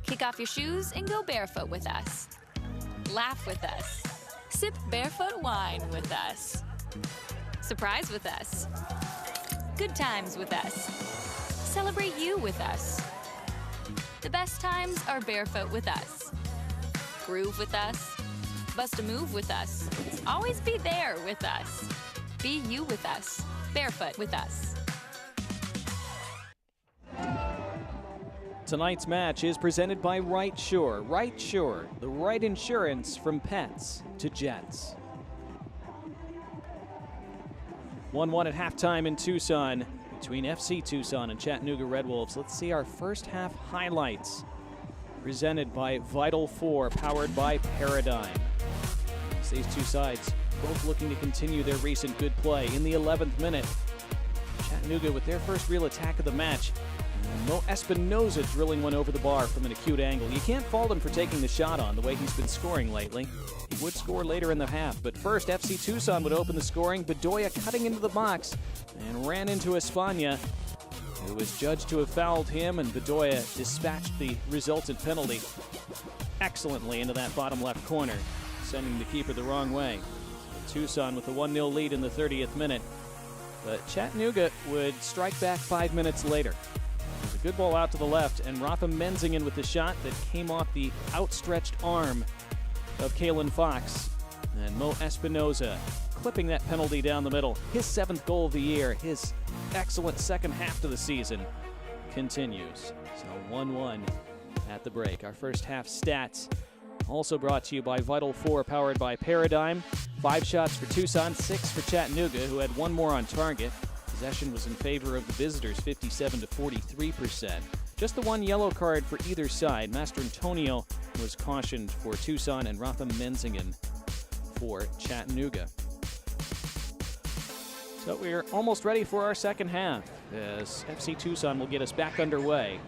Speaker 2: Kick off your shoes and go barefoot with us. Laugh with us. Sip barefoot wine with us. Surprise with us. Good times with us. Celebrate you with us. The best times are barefoot with us. Groove with us. Bust a move with us. Always be there with us. Be you with us. Barefoot with us.
Speaker 1: Tonight's match is presented by Right Shore. Right Shore, the right insurance from pets to jets. 1-1 at halftime in Tucson between FC Tucson and Chattanooga Red Wolves. Let's see our first half highlights presented by Vital 4, powered by Paradigm. As these two sides both looking to continue their recent good play. In the 11th minute, Chattanooga with their first real attack of the match. Mo Espinoza drilling one over the bar from an acute angle. You can't fault him for taking the shot on the way he's been scoring lately. He would score later in the half, but first FC Tucson would open the scoring. Bedoya cutting into the box and ran into Espana, who was judged to have fouled him, and Bedoya dispatched the resultant penalty excellently into that bottom left corner, sending the keeper the wrong way. So Tucson with a 1-0 lead in the 30th minute, but Chattanooga would strike back 5 minutes later. A good ball out to the left, and Rafa Menzingen with the shot that came off the outstretched arm of Kalen Fox. And Mo Espinoza clipping that penalty down the middle. His 7th goal of the year, his excellent second half to the season continues. So 1-1 at the break. Our first half stats also brought to you by Vital 4, powered by Paradigm. 5 shots for Tucson, 6 for Chattanooga, who had 1 more on target. Possession was in favor of the visitors, 57 to 43%. Just the 1 yellow card for either side. Master Antonio was cautioned for Tucson and Rafa Menzingen for Chattanooga. So we're almost ready for our second half as FC Tucson will get us back underway.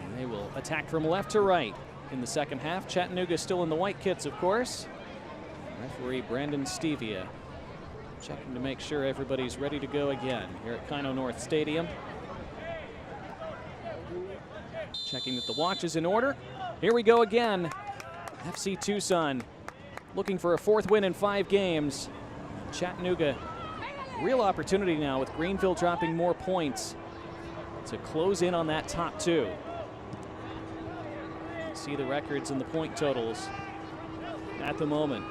Speaker 1: And they will attack from left to right in the second half. Chattanooga still in the white kits, of course. Referee Brandon Stevia checking to make sure everybody's ready to go again here at Kino North Stadium. Checking that the watch is in order. Here we go again. FC Tucson looking for a 4th win in 5 games. Chattanooga, real opportunity now with Greenville dropping more points to close in on that top 2. See the records and the point totals at the moment.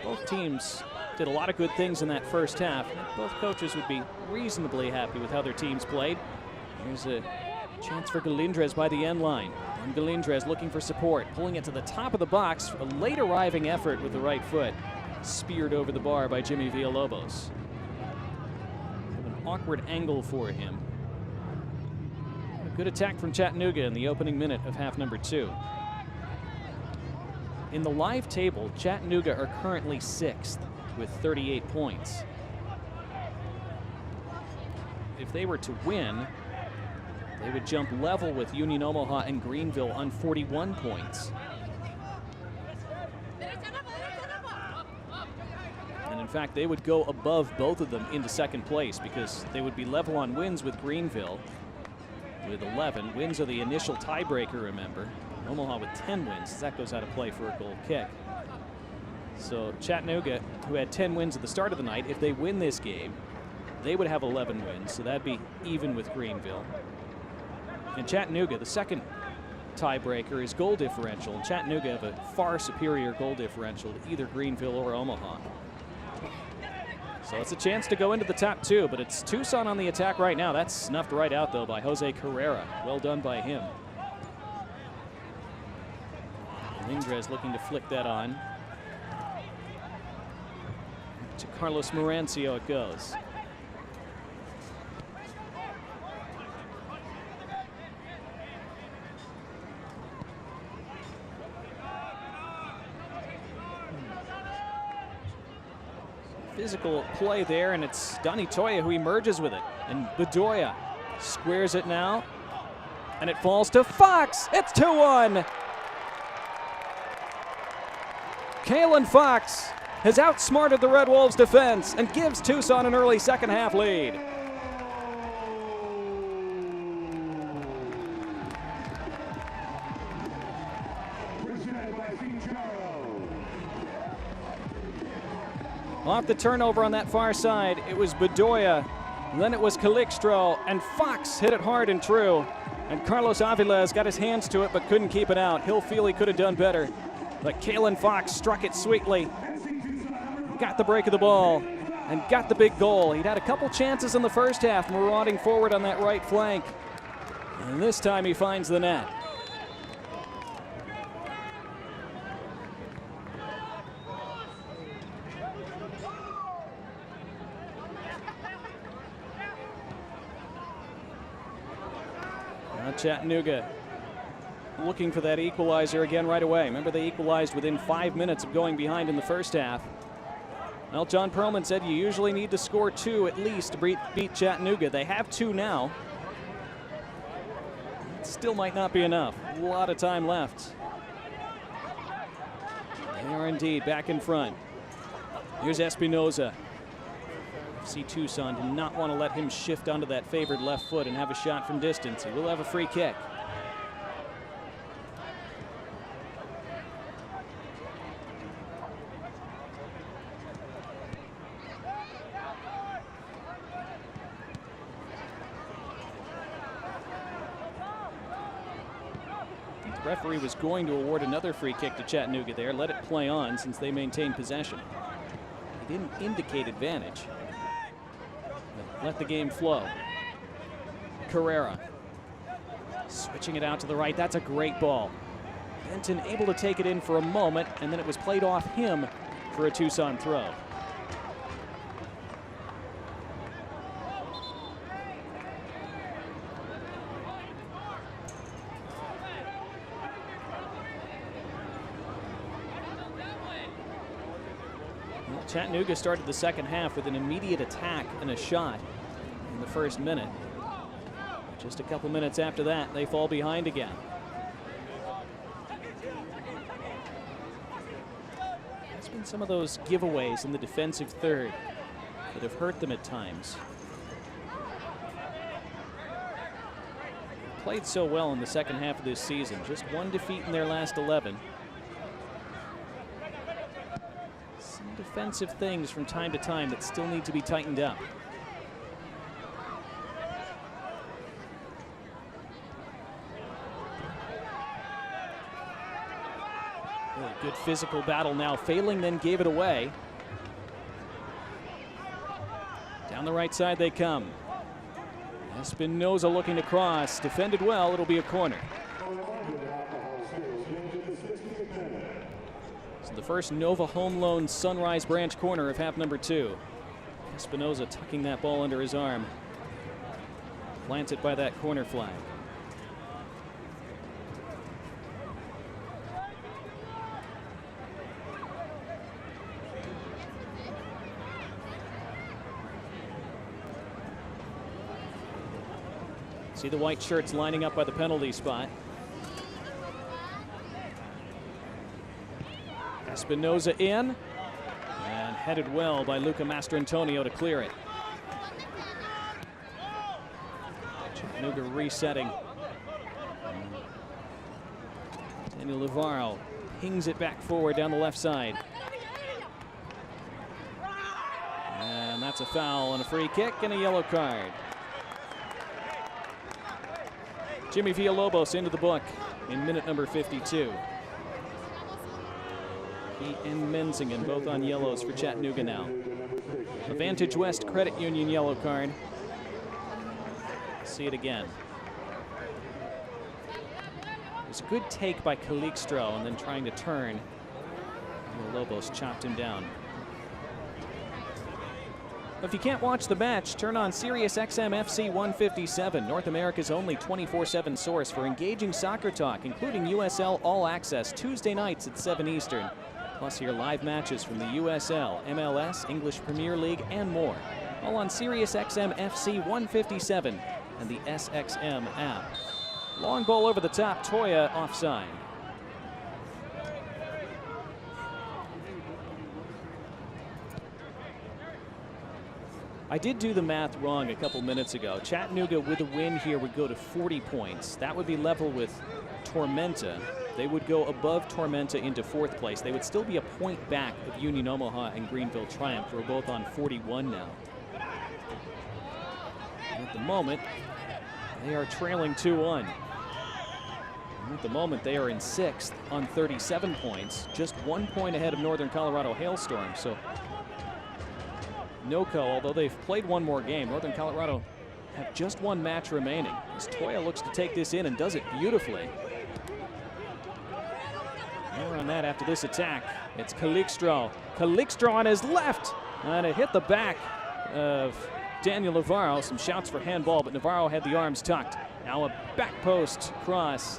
Speaker 1: Both teams did a lot of good things in that first half. Both coaches would be reasonably happy with how their teams played. Here's a chance for Galindrez by the end line. And Galindrez looking for support, pulling it to the top of the box. A late arriving effort with the right foot. Speared over the bar by Jimmy Villalobos. An awkward angle for him. A good attack from Chattanooga in the opening minute of half number 2. In the live table, Chattanooga are currently 6th with 38 points. If they were to win, they would jump level with Union Omaha and Greenville on 41 points. And in fact, they would go above both of them into second place because they would be level on wins with Greenville. with 11. Wins are the initial tiebreaker, remember. Omaha with 10 wins. That goes out of play for a goal kick. So Chattanooga, who had 10 wins at the start of the night, if they win this game, they would have 11 wins, so that'd be even with Greenville. And Chattanooga, the second tiebreaker is goal differential. And Chattanooga have a far superior goal differential to either Greenville or Omaha. So it's a chance to go into the top two, but it's Tucson on the attack right now. That's snuffed right out, though, by Jose Carrera. Well done by him. Lindres looking to flick that on. To Carlos Morancio it goes. Physical play there, and it's Donny Toya who emerges with it. And Bedoya squares it now, and it falls to Fox. It's 2-1. Kalen Fox has outsmarted the Red Wolves defense and gives Tucson an early second half lead. Off the turnover on that far side, it was Bedoya, then it was Calixtro, and Fox hit it hard and true. And Carlos Aviles got his hands to it but couldn't keep it out. He'll feel he could have done better. But Kalen Fox struck it sweetly, got the break of the ball, and got the big goal. He'd had a couple chances in the first half, marauding forward on that right flank. And this time he finds the net. Chattanooga looking for that equalizer again right away. Remember, they equalized within 5 minutes of going behind in the first half. Well, John Perlman said you usually need to score 2 at least to beat Chattanooga. They have 2 now. It still might not be enough. A lot of time left. They are indeed back in front. Here's Espinoza. FC Tucson did not want to let him shift onto that favored left foot and have a shot from distance. He will have a free kick. The referee was going to award another free kick to Chattanooga there, let it play on since they maintained possession. He didn't indicate advantage. Let the game flow. Carrera switching it out to the right. That's a great ball. Benton able to take it in for a moment, and then it was played off him for a Tucson throw. Chattanooga started the second half with an immediate attack and a shot in the first minute. Just a couple minutes after that, they fall behind again. It's been some of those giveaways in the defensive third that have hurt them at times. Played so well in the second half of this season. Just 1 defeat in their last 11. Defensive things from time to time that still need to be tightened up. Really good physical battle now. Failing, then gave it away. Down the right side they come. Espinoza looking to cross. Defended well. It'll be a corner. The first Nova home loan Sunrise Branch corner of half number 2. Espinoza tucking that ball under his arm. Planted by that corner flag. See the white shirts lining up by the penalty spot. Espinoza in, and headed well by Luca Mastrantonio to clear it. Chattanooga Chattanooga resetting. Daniel Navarro pings it back forward down the left side. And that's a foul and a free kick and a yellow card. Jimmy Villalobos into the book in minute number 52. He and Menzingen both on yellows for Chattanooga now. A Vantage West Credit Union yellow card. See it again. It was a good take by Calixto and then trying to turn. Lobos chopped him down. If you can't watch the match, turn on Sirius XM FC 157, North America's only 24/7 source for engaging soccer talk, including USL All Access Tuesday nights at 7 Eastern. Plus hear live matches from the USL, MLS, English Premier League, and more. All on Sirius XM FC 157 and the SXM app. Long ball over the top, Toya offside. I did do the math wrong a couple minutes ago. Chattanooga with a win here would go to 40 points. That would be level with Tormenta. They would go above Tormenta into 4th place. They would still be a point back of Union Omaha and Greenville Triumph, who are both on 41 now. And at the moment, they are trailing 2-1. At the moment, they are in 6th on 37 points, just 1 point ahead of Northern Colorado Hailstorm. So NOCO, although they've played one more game, Northern Colorado have just one match remaining. As Toya looks to take this in and does it beautifully. More on that after this attack. It's Calixto. Calixto on his left. And it hit the back of Daniel Navarro. Some shouts for handball, but Navarro had the arms tucked. Now a back post cross.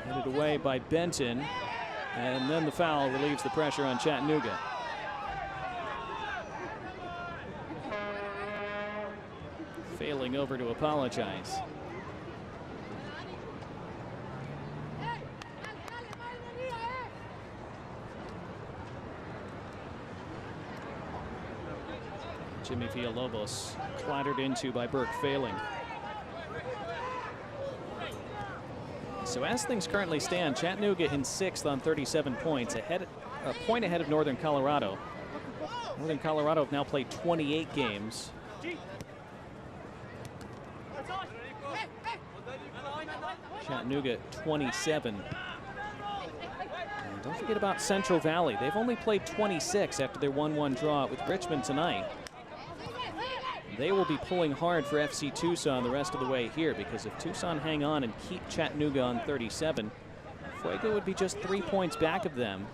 Speaker 1: Headed away by Benton. And then the foul relieves the pressure on Chattanooga. Failing over to apologize. Jimmy Villalobos clattered into by Burke Failing. So as things currently stand, Chattanooga in 6th on 37 points, a point ahead of Northern Colorado. Northern Colorado have now played 28 games. Chattanooga 27. And don't forget about Central Valley. They've only played 26 after their 1-1 draw with Richmond tonight. They will be pulling hard for FC Tucson the rest of the way here, because if Tucson hang on and keep Chattanooga on 37, Fuego would be just 3 points back of them.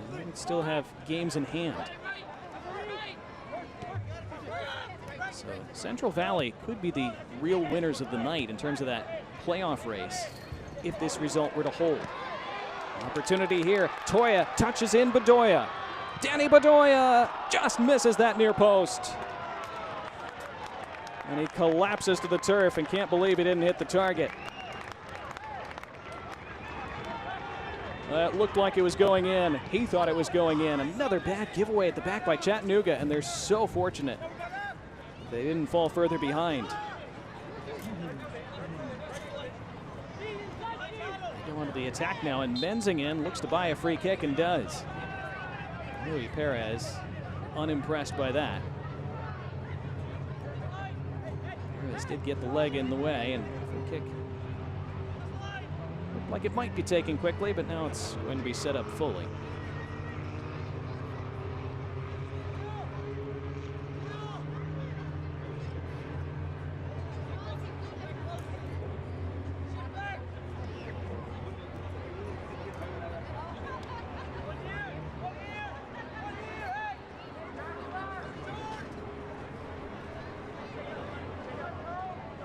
Speaker 1: And they would still have games in hand. So Central Valley could be the real winners of the night in terms of that playoff race if this result were to hold. Opportunity here. Toya touches in Bedoya. Danny Bedoya just misses that near post. And he collapses to the turf and can't believe he didn't hit the target. That looked like it was going in. He thought it was going in. Another bad giveaway at the back by Chattanooga, and they're so fortunate they didn't fall further behind. They go on to the attack now, and Menzingen looks to buy a free kick and does. Louis Perez unimpressed by that. Perez did get the leg in the way, and free kick looked like it might be taken quickly, but now it's going to be set up fully.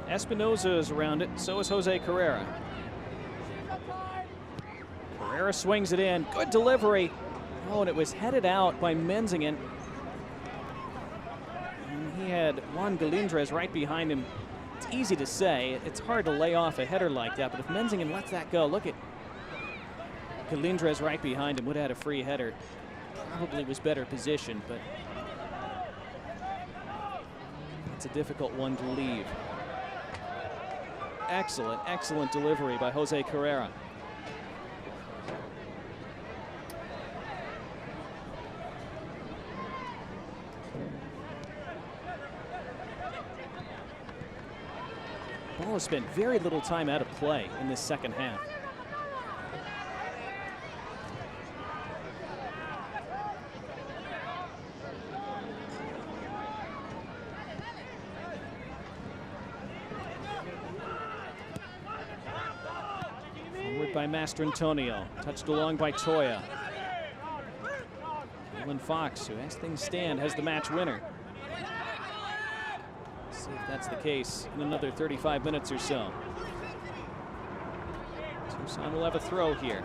Speaker 1: Espinoza is around it, so is Jose Carrera. Carrera swings it in, good delivery. Oh, and it was headed out by Menzingen. And he had Juan Galindres right behind him. It's easy to say, it's hard to lay off a header like that, but if Menzingen lets that go, look at Galindres right behind him, would have had a free header. Probably was better positioned, but it's a difficult one to leave. excellent, excellent delivery by Jose Carrera. Ball has spent very little time out of play in this second half. Forward by Mastrantonio, touched along by Toya. Kalen Fox, who as things stand, has the match winner. See if that's the case in another 35 minutes or so. Tucson will have a throw here.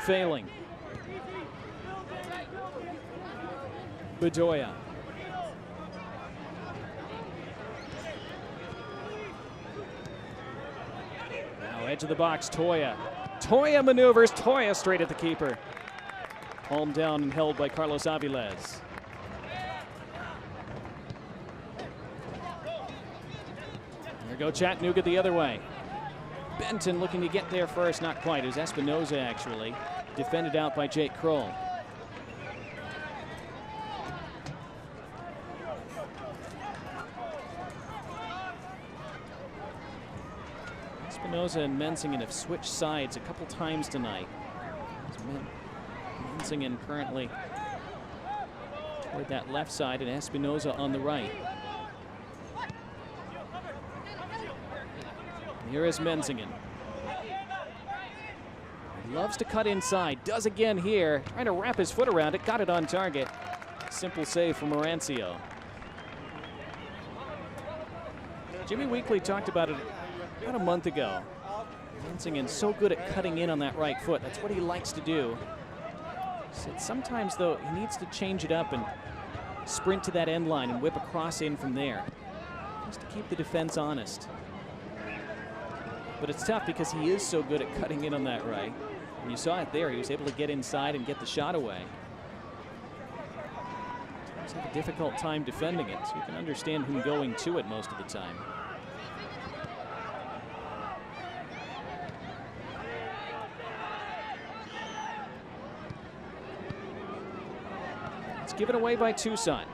Speaker 1: Failing. Bedoya. Now edge of the box, Toya. Toya maneuvers, Toya straight at the keeper. Palmed down and held by Carlos Aviles. There go Chattanooga the other way. Benton looking to get there first, not quite. It was Espinoza actually, defended out by Jake Kroll. Espinoza and Mensingen have switched sides a couple times tonight. Mensingen currently toward that left side and Espinoza on the right. Here is Mensingen. He loves to cut inside, does again here, trying to wrap his foot around it, got it on target. Simple save from Marancio. Jimmy Weekly talked about it about a month ago. Mensingen so good at cutting in on that right foot. That's what he likes to do. He said sometimes, though, he needs to change it up and sprint to that end line and whip a cross in from there, just to keep the defense honest. But it's tough because he is so good at cutting in on that right. And you saw it there. He was able to get inside and get the shot away. He's had a difficult time defending it, so you can understand him going to it most of the time. It's given away by Tucson.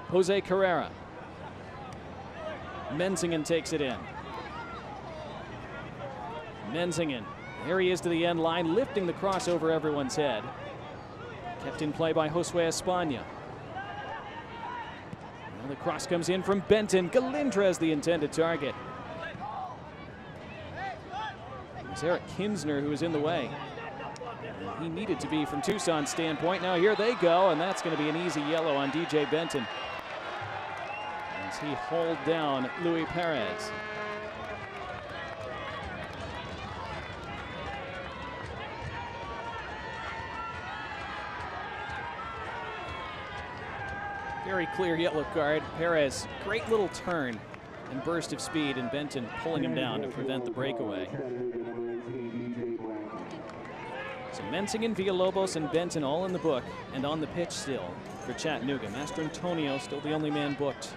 Speaker 1: Jose Carrera. Mensingen takes it in. Mensingen, there he is to the end line, lifting the cross over everyone's head. Kept in play by Josue Espana. Now the cross comes in from Benton. Galindra is the intended target. It was Eric Kinsner who was in the way. He needed to be from Tucson's standpoint. Now here they go, and that's going to be an easy yellow on DJ Benton as he hauled down Luis Perez. Very clear yellow card. Perez, great little turn and burst of speed, and Benton pulling him down to prevent the breakaway. So Mensingen, Villalobos, and Benton all in the book and on the pitch still for Chattanooga. Mastrantonio still the only man booked.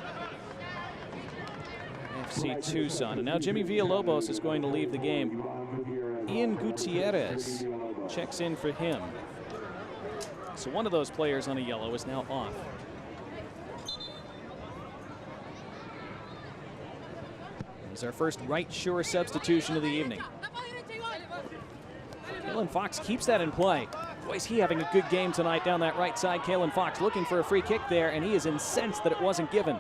Speaker 1: FC Tucson. And now Jimmy Villalobos is going to leave the game. Ian Gutierrez checks in for him. So one of those players on a yellow is now off. It's our first right sure substitution of the evening. Kalen Fox keeps that in play. Boy, is he having a good game tonight down that right side. Kalen Fox looking for a free kick there, and he is incensed that it wasn't given.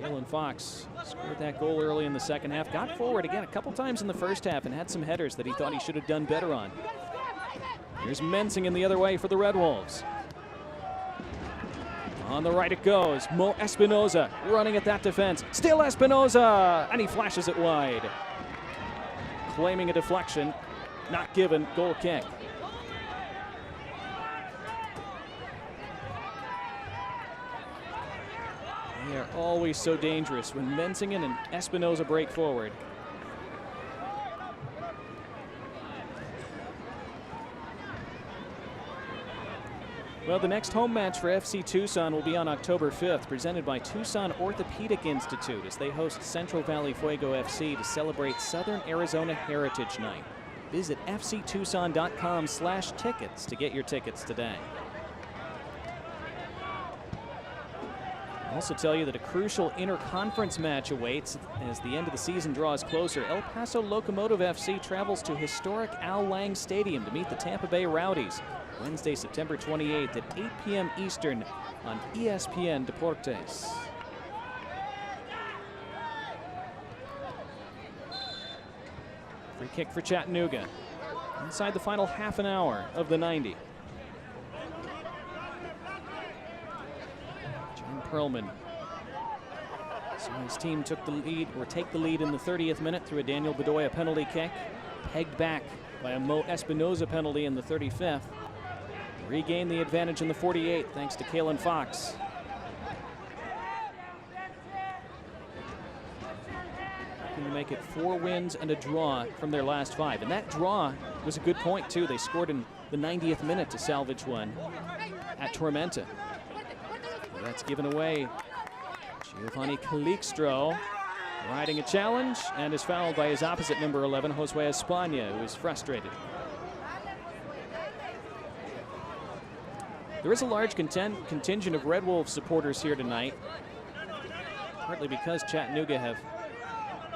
Speaker 1: Kalen Fox scored that goal early in the second half. Got forward again a couple times in the first half and had some headers that he thought he should have done better on. Here's Mensingen the other way for the Red Wolves. On the right it goes. Mo Espinoza running at that defense. Still Espinoza! And he flashes it wide. Claiming a deflection. Not given. Goal kick. They are always so dangerous when Mensingen and Espinoza break forward. Well, the next home match for FC Tucson will be on October 5th, presented by Tucson Orthopedic Institute as they host Central Valley Fuego FC to celebrate Southern Arizona Heritage Night. Visit fctucson.com/tickets to get your tickets today. I'll also tell you that a crucial interconference match awaits as the end of the season draws closer. El Paso Locomotive FC travels to historic Al Lang Stadium to meet the Tampa Bay Rowdies Wednesday, September 28th at 8 p.m. Eastern on ESPN Deportes. Free kick for Chattanooga inside the final half an hour of the 90. John Perlman so his team took the lead, or take the lead in the 30th minute through a Daniel Bedoya penalty kick, pegged back by a Mo Espinoza penalty in the 35th. Regained the advantage in the 48th thanks to Kalen Fox. Looking to make it 4 wins and a draw from their last 5. And that draw was a good point too. They scored in the 90th minute to salvage one at Tormenta. Well, that's given away. Giovanni Calixtro riding a challenge and is fouled by his opposite number 11, Josue Espana, who is frustrated. There is a large contingent of Red Wolves supporters here tonight, partly because Chattanooga have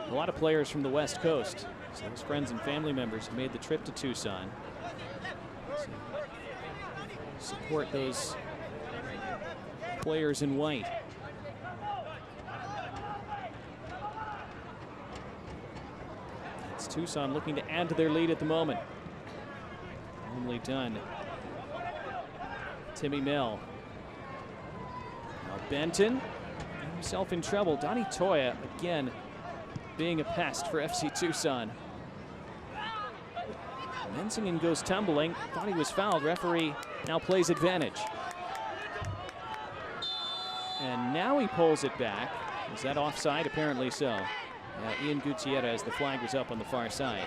Speaker 1: a lot of players from the West Coast. So his friends and family members have made the trip to Tucson to support those players in white. It's Tucson looking to add to their lead at the moment. Only done. Timmy Mill. Now Benton himself in trouble. Donnie Toya again being a pest for FC Tucson. Menzingen goes tumbling. Thought he was fouled. Referee now plays advantage. And now he pulls it back. Is that offside? Apparently so. Ian Gutierrez, the flag was up on the far side.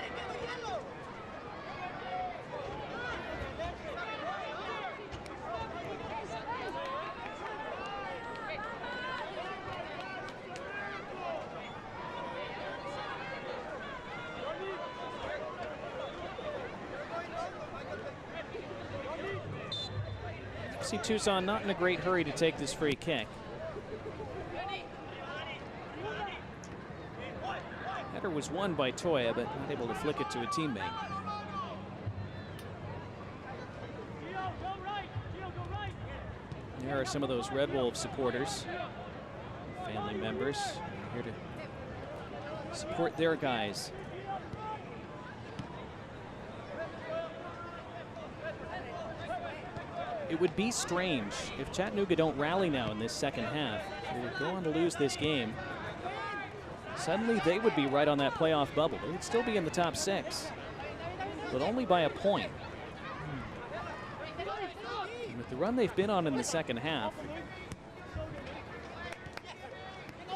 Speaker 1: FC Tucson not in a great hurry to take this free kick. Header was won by Toya, but not able to flick it to a teammate. There are some of those Red Wolves supporters, family members, here to support their guys. It would be strange if Chattanooga don't rally now in this second half. They would go on to lose this game. Suddenly they would be right on that playoff bubble. They would still be in the top 6, but only by a point. And with the run they've been on in the second half,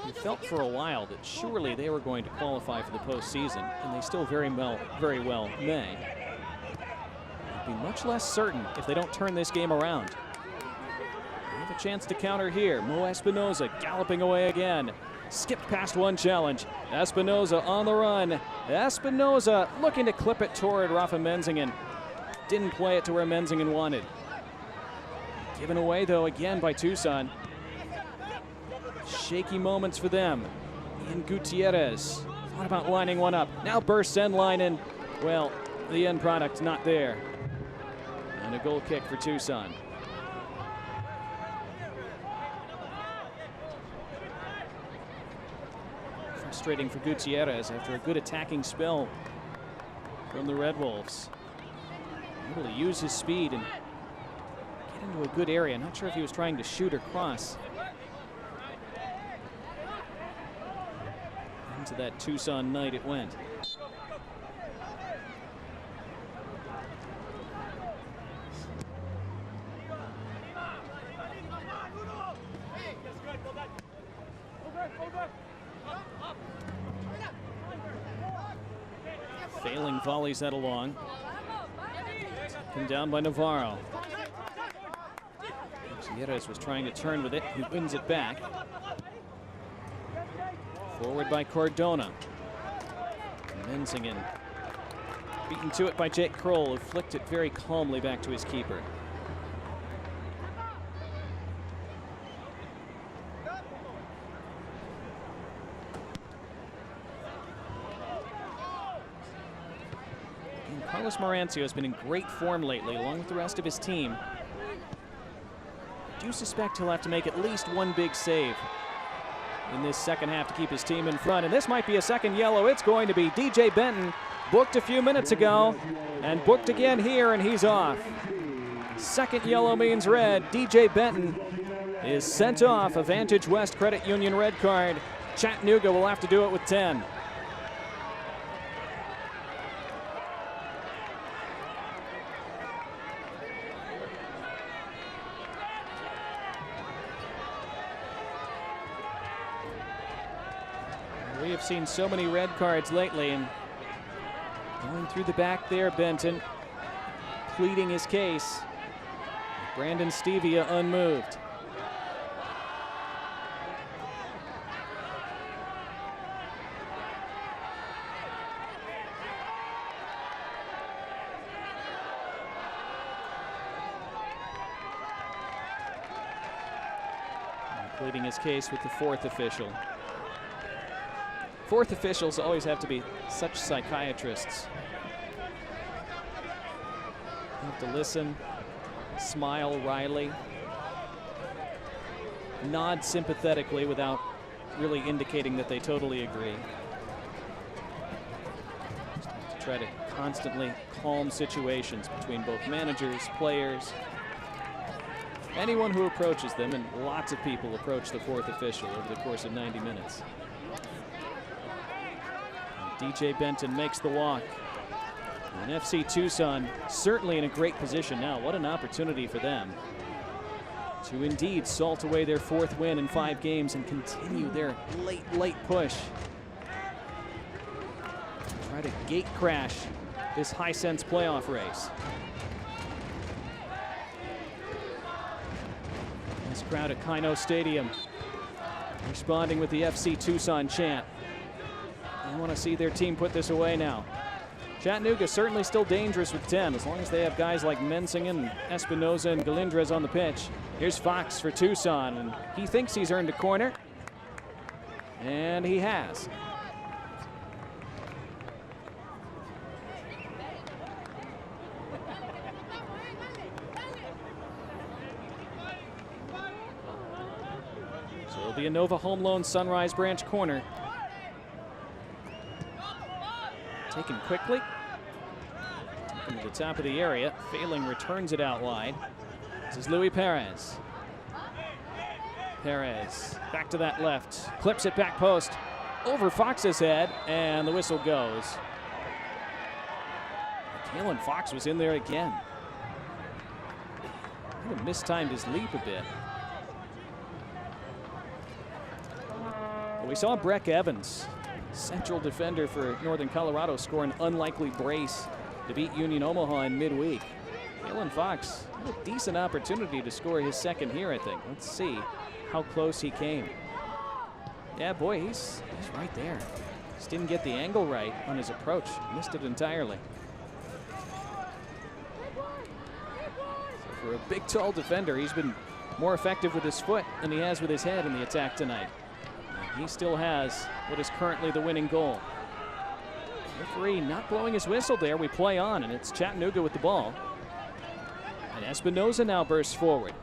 Speaker 1: we felt for a while that surely they were going to qualify for the postseason, and they still very well may. Be much less certain if they don't turn this game around. They have a chance to counter here. Mo Espinoza galloping away again. Skipped past one challenge. Espinoza on the run. Espinoza looking to clip it toward Rafa Menzingen. Didn't play it to where Menzingen wanted. Given away though again by Tucson. Shaky moments for them. Ian Gutierrez thought about lining one up. Now bursts end line and, well, the end product not there. And a goal kick for Tucson. Frustrating for Gutierrez after a good attacking spell from the Red Wolves. Able to use his speed and get into a good area. Not sure if he was trying to shoot or cross. Into that Tucson night it went. Failing volleys that along. Come down by Navarro. Gutierrez was trying to turn with it. He wins it back. Forward by Cardona. Menzingen beaten to it by Jake Kroll, who flicked it very calmly back to his keeper. And Carlos Marancio has been in great form lately, along with the rest of his team. I do suspect he'll have to make at least one big save in this second half to keep his team in front. And this might be a second yellow. It's going to be DJ Benton, booked a few minutes ago and booked again here, and he's off. Second yellow means red. DJ Benton is sent off. A Vantage West Credit Union red card. Chattanooga will have to do it with 10. We have seen so many red cards lately, and going through the back there, Benton pleading his case. Brandon Stevia unmoved. Pleading his case with the fourth official. Fourth officials always have to be such psychiatrists. You have to listen, smile wryly, nod sympathetically without really indicating that they totally agree. Just have to try to constantly calm situations between both managers, players, anyone who approaches them, and lots of people approach the fourth official over the course of 90 minutes. DJ Benton makes the walk. And FC Tucson certainly in a great position now. What an opportunity for them to indeed salt away their fourth win in 5 games and continue their late push. Try to gate crash this Hisense playoff race. This crowd at Kino Stadium responding with the FC Tucson chant. They want to see their team put this away now. Chattanooga certainly still dangerous with 10, as long as they have guys like Menzingen, Espinoza, and Galindrez on the pitch. Here's Fox for Tucson, and he thinks he's earned a corner. And he has. So it'll be a Nova Home Loan Sunrise Branch corner. Taken quickly. Into the top of the area. Failing returns it out wide. This is Luis Perez. Perez back to that left. Clips it back post. Over Fox's head. And the whistle goes. Kalen Fox was in there again. He had mistimed his leap a bit. We saw Breck Evans, central defender for Northern Colorado, score an unlikely brace to beat Union Omaha in midweek. Kalen Fox had a decent opportunity to score his second here, I think. Let's see how close he came. Yeah, boy, he's right there. Just didn't get the angle right on his approach. Missed it entirely. So for a big, tall defender, he's been more effective with his foot than he has with his head in the attack tonight. He still has what is currently the winning goal. Referee not blowing his whistle there. We play on, and it's Chattanooga with the ball. And Espinoza now bursts forward.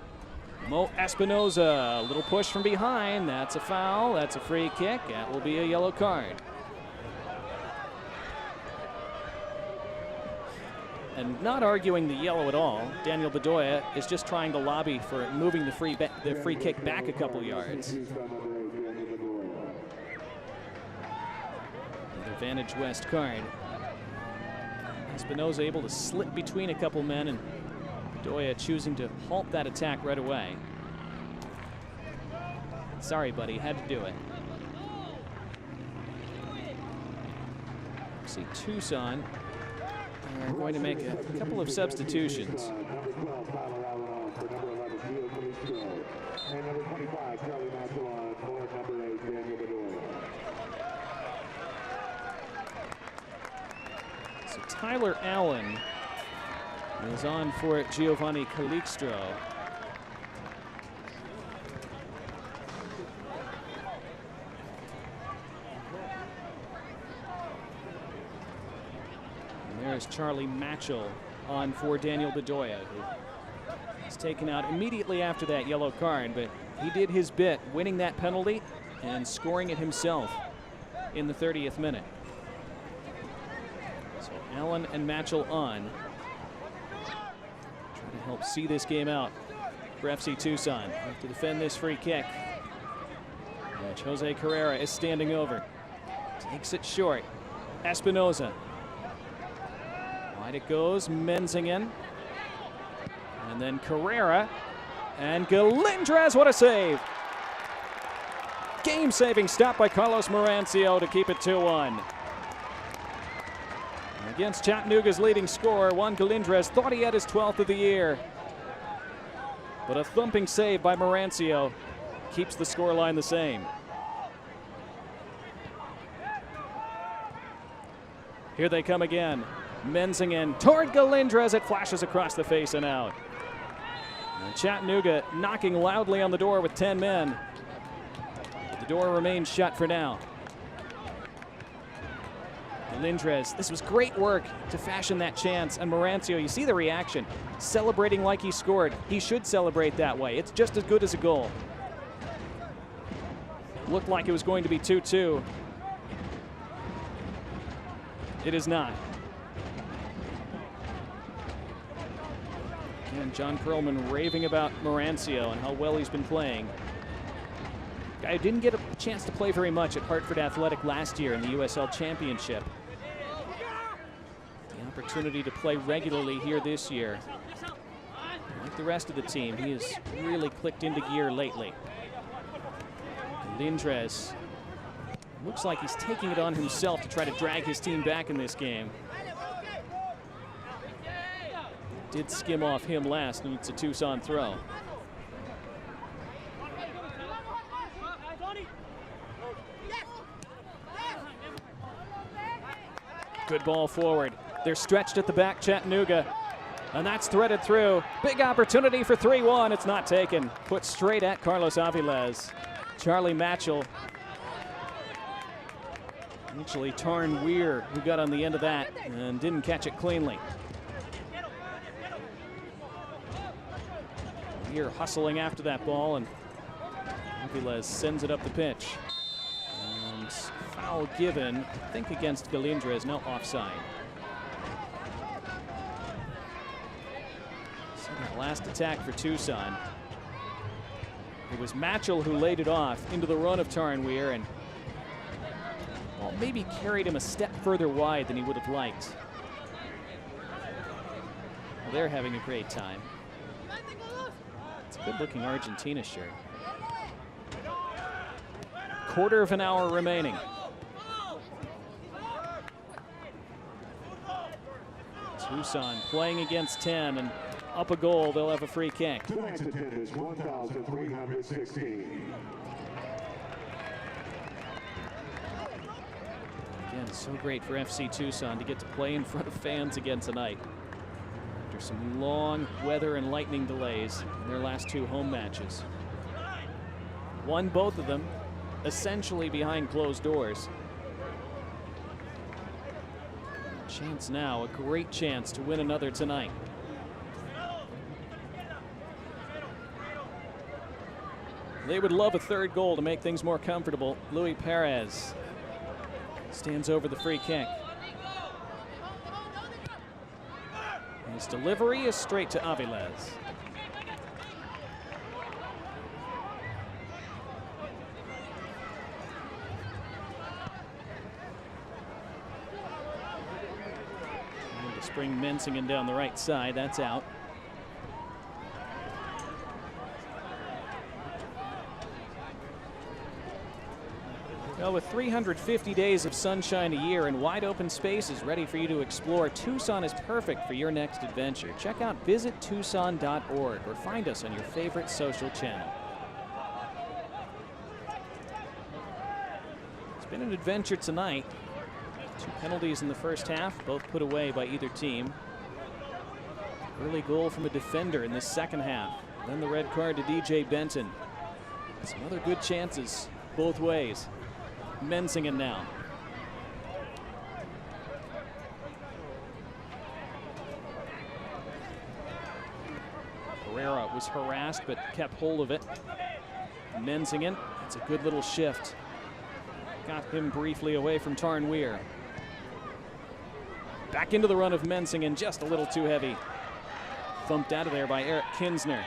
Speaker 1: Mo Espinoza, a little push from behind. That's a foul. That's a free kick. That will be a yellow card. And not arguing the yellow at all, Daniel Bedoya is just trying to lobby for moving the free kick back a couple yards. Vantage West card. Espinoza able to slip between a couple men, and Bedoya choosing to halt that attack right away. Sorry, buddy, had to do it. See, Tucson are going to make a couple of substitutions.
Speaker 4: And number 25, Charlie Maxwell on board number 8, Daniel Bedoya.
Speaker 1: So Tyler Allen is on for Giovanni Calixtro. And there's Charlie Matchell on for Daniel Bedoya, who was taken out immediately after that yellow card, but he did his bit, winning that penalty and scoring it himself in the 30th minute. So Allen and Matchell on. Trying to help see this game out for FC Tucson. Have to defend this free kick, which Jose Carrera is standing over. Takes it short. Espinoza. Wide it goes, Menzingen. And then Carrera. And Galindrez, what a save! Game-saving stop by Carlos Marancio to keep it 2-1. Against Chattanooga's leading scorer, Juan Galindrez thought he had his 12th of the year. But a thumping save by Marancio keeps the scoreline the same. Here they come again. Menzingen toward Galindrez. It flashes across the face and out. And Chattanooga knocking loudly on the door with 10 men. But the door remains shut for now. Galindrez, this was great work to fashion that chance. And Marancio, you see the reaction, celebrating like he scored. He should celebrate that way. It's just as good as a goal. Looked like it was going to be 2-2. It is not. And John Perlman raving about Marancio and how well he's been playing. Guy who didn't get a chance to play very much at Hartford Athletic last year in the USL Championship. The opportunity to play regularly here this year. Like the rest of the team, he has really clicked into gear lately. Galindrez looks like he's taking it on himself to try to drag his team back in this game. Did skim off him last, and it's a Tucson throw. Good ball forward. They're stretched at the back, Chattanooga, and that's threaded through. Big opportunity for 3-1. It's not taken. Put straight at Carlos Aviles. Charlie Matchell. Actually, Tarn Weir, who got on the end of that and didn't catch it cleanly. Weir hustling after that ball, and Aviles sends it up the pitch. And foul given, I think, against Galindrez, no offside. So that last attack for Tucson. It was Matchell who laid it off into the run of Tarn Weir, and well, maybe carried him a step further wide than he would have liked. Well, they're having a great time. It's a good-looking Argentina shirt. Quarter of an hour remaining. Tucson playing against 10 and up a goal. They'll have a free kick.
Speaker 4: Tonight's attendance, 1,316.
Speaker 1: Again, so great for FC Tucson to get to play in front of fans again tonight. After some long weather and lightning delays in their last two home matches. Won both of them, essentially behind closed doors. A chance now, a great chance to win another tonight. They would love a third goal to make things more comfortable. Luis Perez stands over the free kick. His delivery is straight to Aviles. Trying to spring Menzingen down the right side. That's out. Well, with 350 days of sunshine a year and wide open spaces ready for you to explore, Tucson is perfect for your next adventure. Check out visittucson.org or find us on your favorite social channel. It's been an adventure tonight. 2 penalties in the first half, both put away by either team. Early goal from a defender in the second half. Then the red card to DJ Benton. Some other good chances both ways. Mensingen now. Herrera was harassed but kept hold of it. Mensingen, it's a good little shift. Got him briefly away from Tarn Weir. Back into the run of Mensingen, just a little too heavy. Thumped out of there by Eric Kinsner.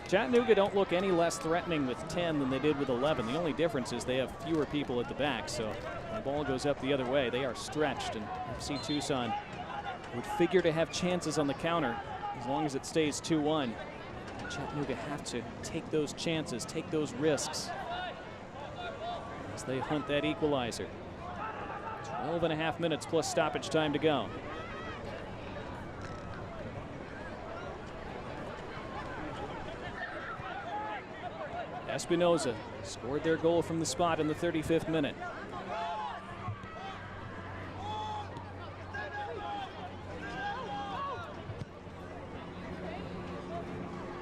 Speaker 1: Chattanooga don't look any less threatening with 10 than they did with 11. The only difference is they have fewer people at the back, so when the ball goes up the other way, they are stretched, and FC Tucson would figure to have chances on the counter as long as it stays 2-1. Chattanooga have to take those chances, take those risks as they hunt that equalizer. 12.5 minutes plus stoppage time to go. Espinoza scored their goal from the spot in the 35th minute.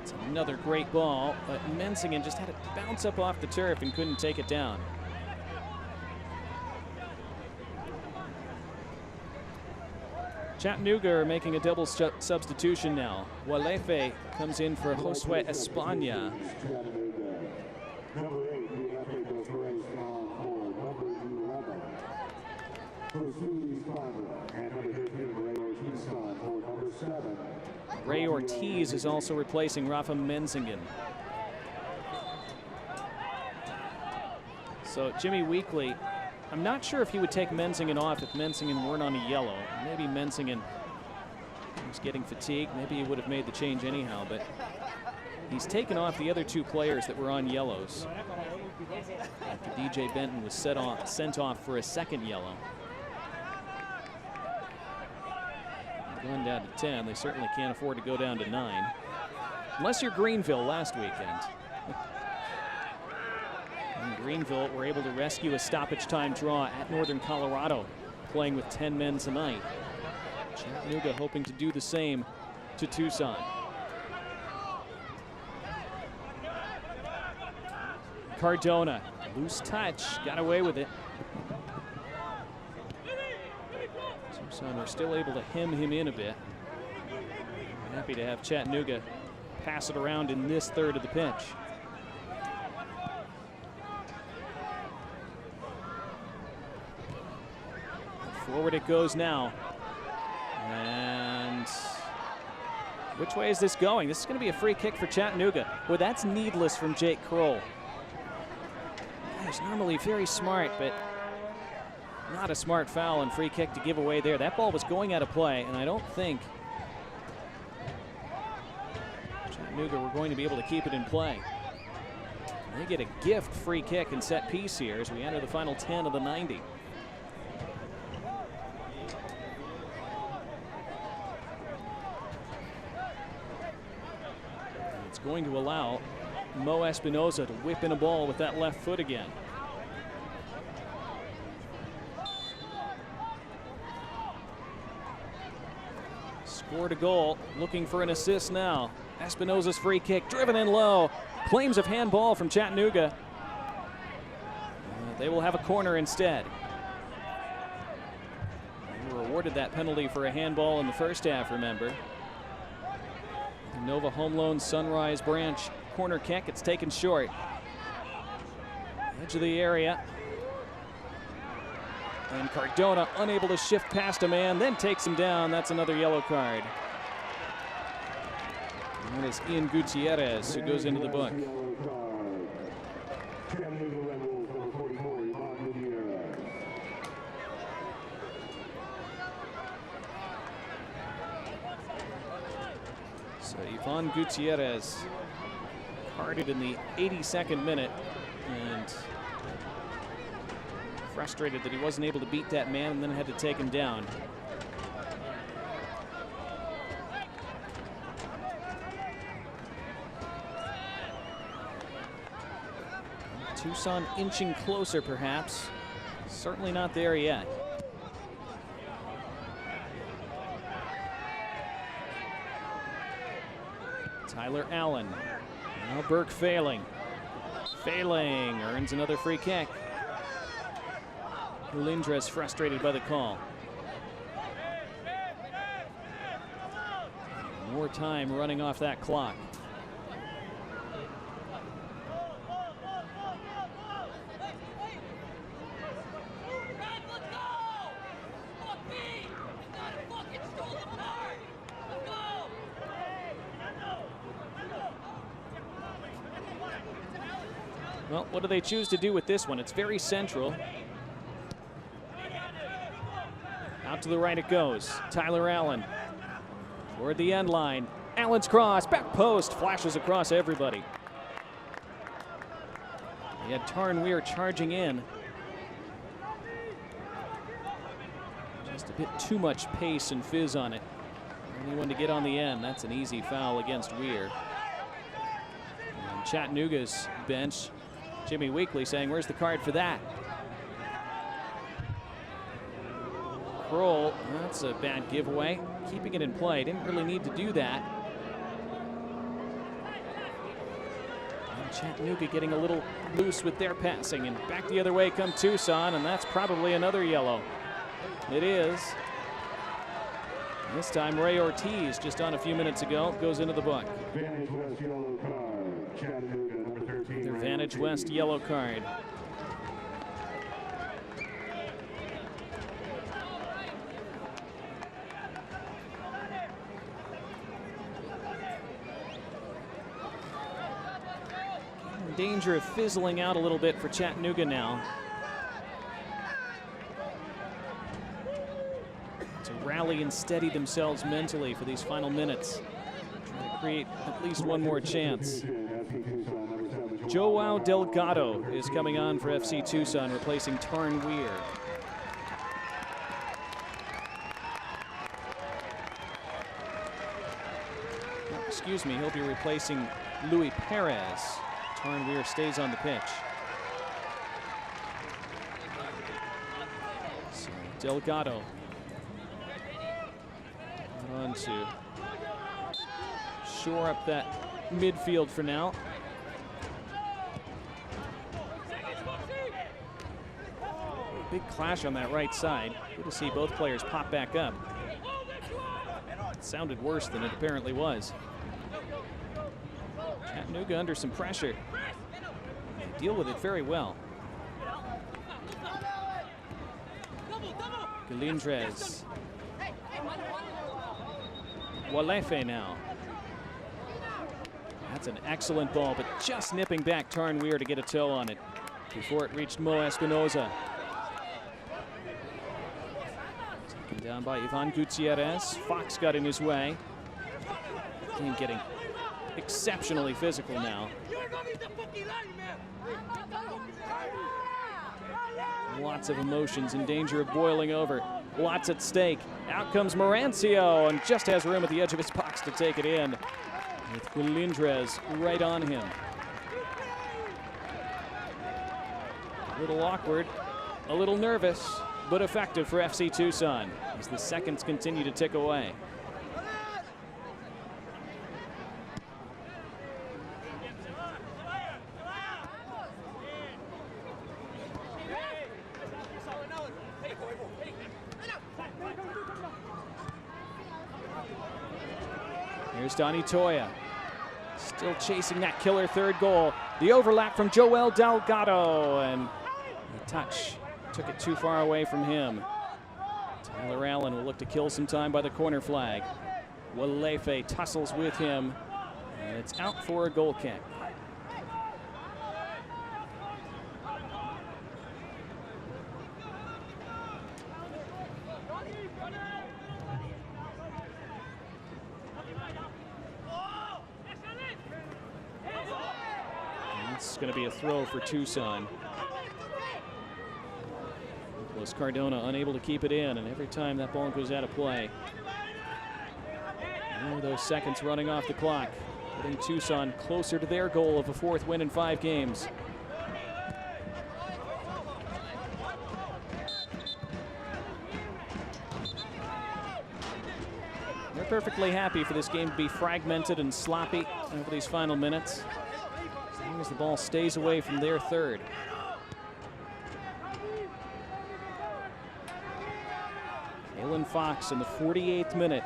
Speaker 1: It's another great ball, but Mensingen just had it bounce up off the turf and couldn't take it down. Chattanooga are making a double substitution now. Walefe comes in for Josue España.
Speaker 4: Number 8, the athlete of race on for number 11. Jesus Farmer, and number 15, Ray Ortiz on for number 7.
Speaker 1: Ray Ortiz is also replacing Rafa Mensingen. So Jimmy Weekly, I'm not sure if he would take Mensingen off if Mensingen weren't on a yellow. Maybe Mensingen was getting fatigued. Maybe he would have made the change anyhow, but he's taken off the other 2 players that were on yellows after DJ Benton was sent off for a second yellow. Gone down to 10. They certainly can't afford to go down to 9. Unless you're Greenville last weekend. And Greenville were able to rescue a stoppage time draw at Northern Colorado, playing with 10 men tonight. Chattanooga hoping to do the same to Tucson. Cardona, loose touch, got away with it. Tucson are still able to hem him in a bit. Happy to have Chattanooga pass it around in this third of the pitch. Forward it goes now. And which way is this going? This is going to be a free kick for Chattanooga. Boy, that's needless from Jake Kroll. He's normally very smart, but not a smart foul and free kick to give away there. That ball was going out of play, and I don't think Chattanooga were going to be able to keep it in play. They get a gift free kick and set piece here as we enter the final 10 of the 90. It's going to allow Mo Espinoza to whip in a ball with that left foot again. Scored a goal, looking for an assist now. Espinoza's free kick, driven in low. Claims of handball from Chattanooga. They will have a corner instead. They were awarded that penalty for a handball in the first half, remember. The Nova Home Loan Sunrise Branch corner kick, it's taken short. Edge of the area. And Cardona unable to shift past a man, then takes him down. That's another yellow card. And that is Ian Gutierrez who goes into the book. So Ivan Gutierrez Carded in the 82nd minute, and frustrated that he wasn't able to beat that man and then had to take him down. Tucson inching closer, perhaps. Certainly not there yet. Tyler Allen. Now Burke failing. Earns another free kick. Lindres frustrated by the call. More time running off that clock. Well, what do they choose to do with this one? It's very central. Out to the right it goes. Tyler Allen toward the end line. Allen's cross, back post, flashes across everybody. He had Tarn Weir charging in. Just a bit too much pace and fizz on it. Anyone to get on the end, that's an easy foul against Weir. And Chattanooga's bench, Jimmy Weekly saying, where's the card for that? Kroll, that's a bad giveaway. Keeping it in play, didn't really need to do that. And Chattanooga getting a little loose with their passing, and back the other way come Tucson, and that's probably another yellow. It is. This time Ray Ortiz, just on a few minutes ago, goes into the book.
Speaker 4: Vantage West yellow card. Chattanooga, number 13.
Speaker 1: Their Vantage West yellow card. In danger of fizzling out a little bit for Chattanooga now. To rally and steady themselves mentally for these final minutes. Try to create at least one more chance. Joao Delgado is coming on for FC Tucson, replacing Tarn Weir. Oh, excuse me, he'll be replacing Luis Perez. Tarn Weir stays on the pitch. So Delgado on to shore up that midfield for now. Big clash on that right side. Good to see both players pop back up. It sounded worse than it apparently was. Chattanooga under some pressure. They deal with it very well. Galindres. Walefe now. That's an excellent ball, but just nipping back Tarn Weir to get a toe on it before it reached Mo Espinoza. Taken down by Ivan Gutierrez. Fox got in his way. Game getting exceptionally physical now. Lots of emotions in danger of boiling over. Lots at stake. Out comes Morancio and just has room at the edge of his box to take it in, with Galindres right on him. A little awkward, a little nervous, but effective for FC Tucson as the seconds continue to tick away. Here's Donny Toya, still chasing that killer third goal. The overlap from Joel Delgado, and the touch took it too far away from him. Tyler Allen will look to kill some time by the corner flag. Walefe tussles with him, and it's out for a goal kick. going to be a throw for Tucson. Nicholas Cardona unable to keep it in, and every time that ball goes out of play. Now those seconds running off the clock, putting Tucson closer to their goal of a 4th win in 5 games. They're perfectly happy for this game to be fragmented and sloppy over these final minutes, as long as the ball stays away from their third. Kalen Fox in the 48th minute,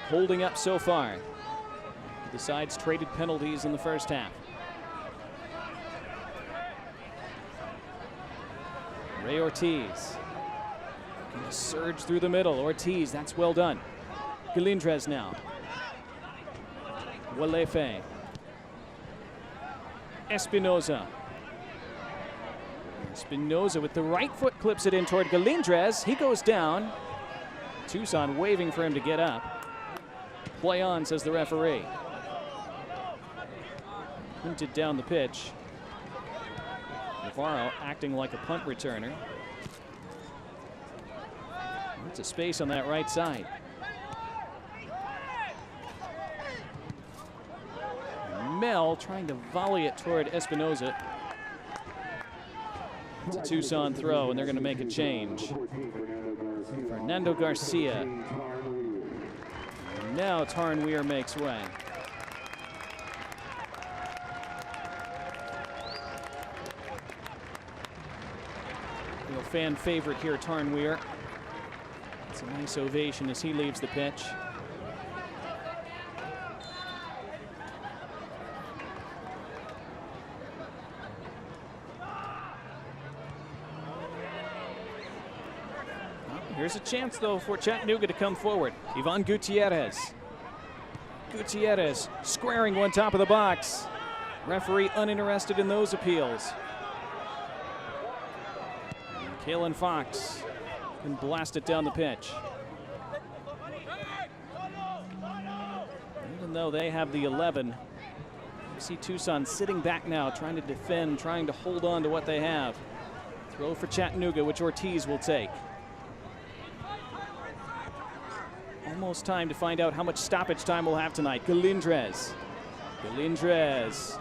Speaker 1: holding up so far. The sides traded penalties in the first half. Ray Ortiz gonna surge through the middle. Ortiz, that's well done. Galindrez now. Walefe. Espinoza. Espinoza with the right foot clips it in toward Galindrez. He goes down. Tucson waving for him to get up. Play on, says the referee. Punted down the pitch. Navarro acting like a punt returner. Lots of space on that right side. Mel trying to volley it toward Espinoza. It's a Tucson throw, and they're going to make a change. Fernando Garcia. And now Tarnweer makes way. Real fan favorite here, Tarnweer. It's a nice ovation as he leaves the pitch. Here's a chance, though, for Chattanooga to come forward. Ivan Gutierrez. Gutierrez squaring one top of the box. Referee uninterested in those appeals. Kalen Fox can blast it down the pitch. Even though they have the 11, you see Tucson sitting back now, trying to defend, trying to hold on to what they have. Throw for Chattanooga, which Ortiz will take. Almost time to find out how much stoppage time we'll have tonight. Galindrez. Galindrez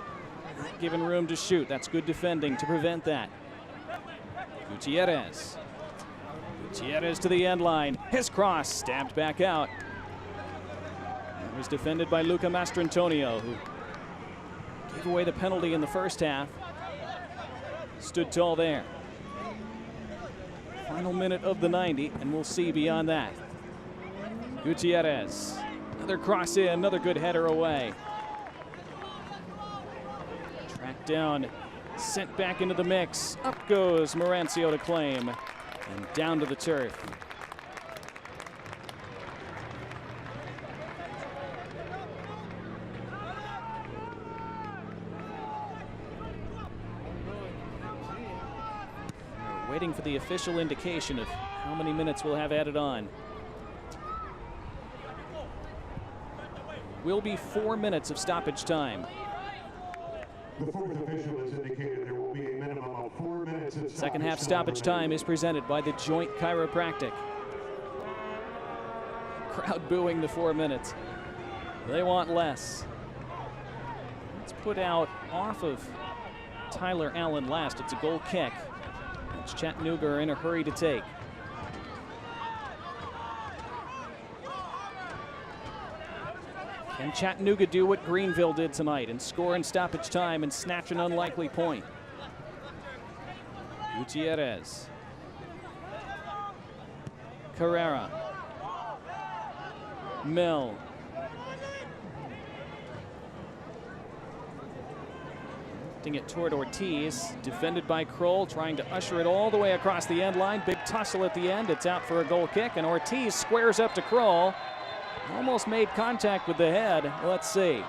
Speaker 1: not given room to shoot. That's good defending to prevent that. Gutierrez. Gutierrez to the end line. His cross stabbed back out. It was defended by Luca Mastrantonio, who gave away the penalty in the first half. Stood tall there. Final minute of the 90, and we'll see beyond that. Gutierrez, another cross in, another good header away. Tracked down, sent back into the mix. Up goes Morancio to claim, and down to the turf. We're waiting for the official indication of how many minutes we'll have added on. Will be 4 minutes of stoppage time.
Speaker 4: The fourth official has indicated there will be a minimum of 4 minutes of stoppage.
Speaker 1: Second half stoppage time is presented by the Joint Chiropractic. Crowd booing the 4 minutes. They want less. Let's put out off of Tyler Allen last. It's a goal kick, which Chattanooga are in a hurry to take. Can Chattanooga do what Greenville did tonight and score in stoppage time and snatch an unlikely point? Gutierrez. Carrera. Mill. Lifting it toward Ortiz. Defended by Kroll, trying to usher it all the way across the end line. Big tussle at the end. It's out for a goal kick, and Ortiz squares up to Kroll. Almost made contact with the head. Let's see.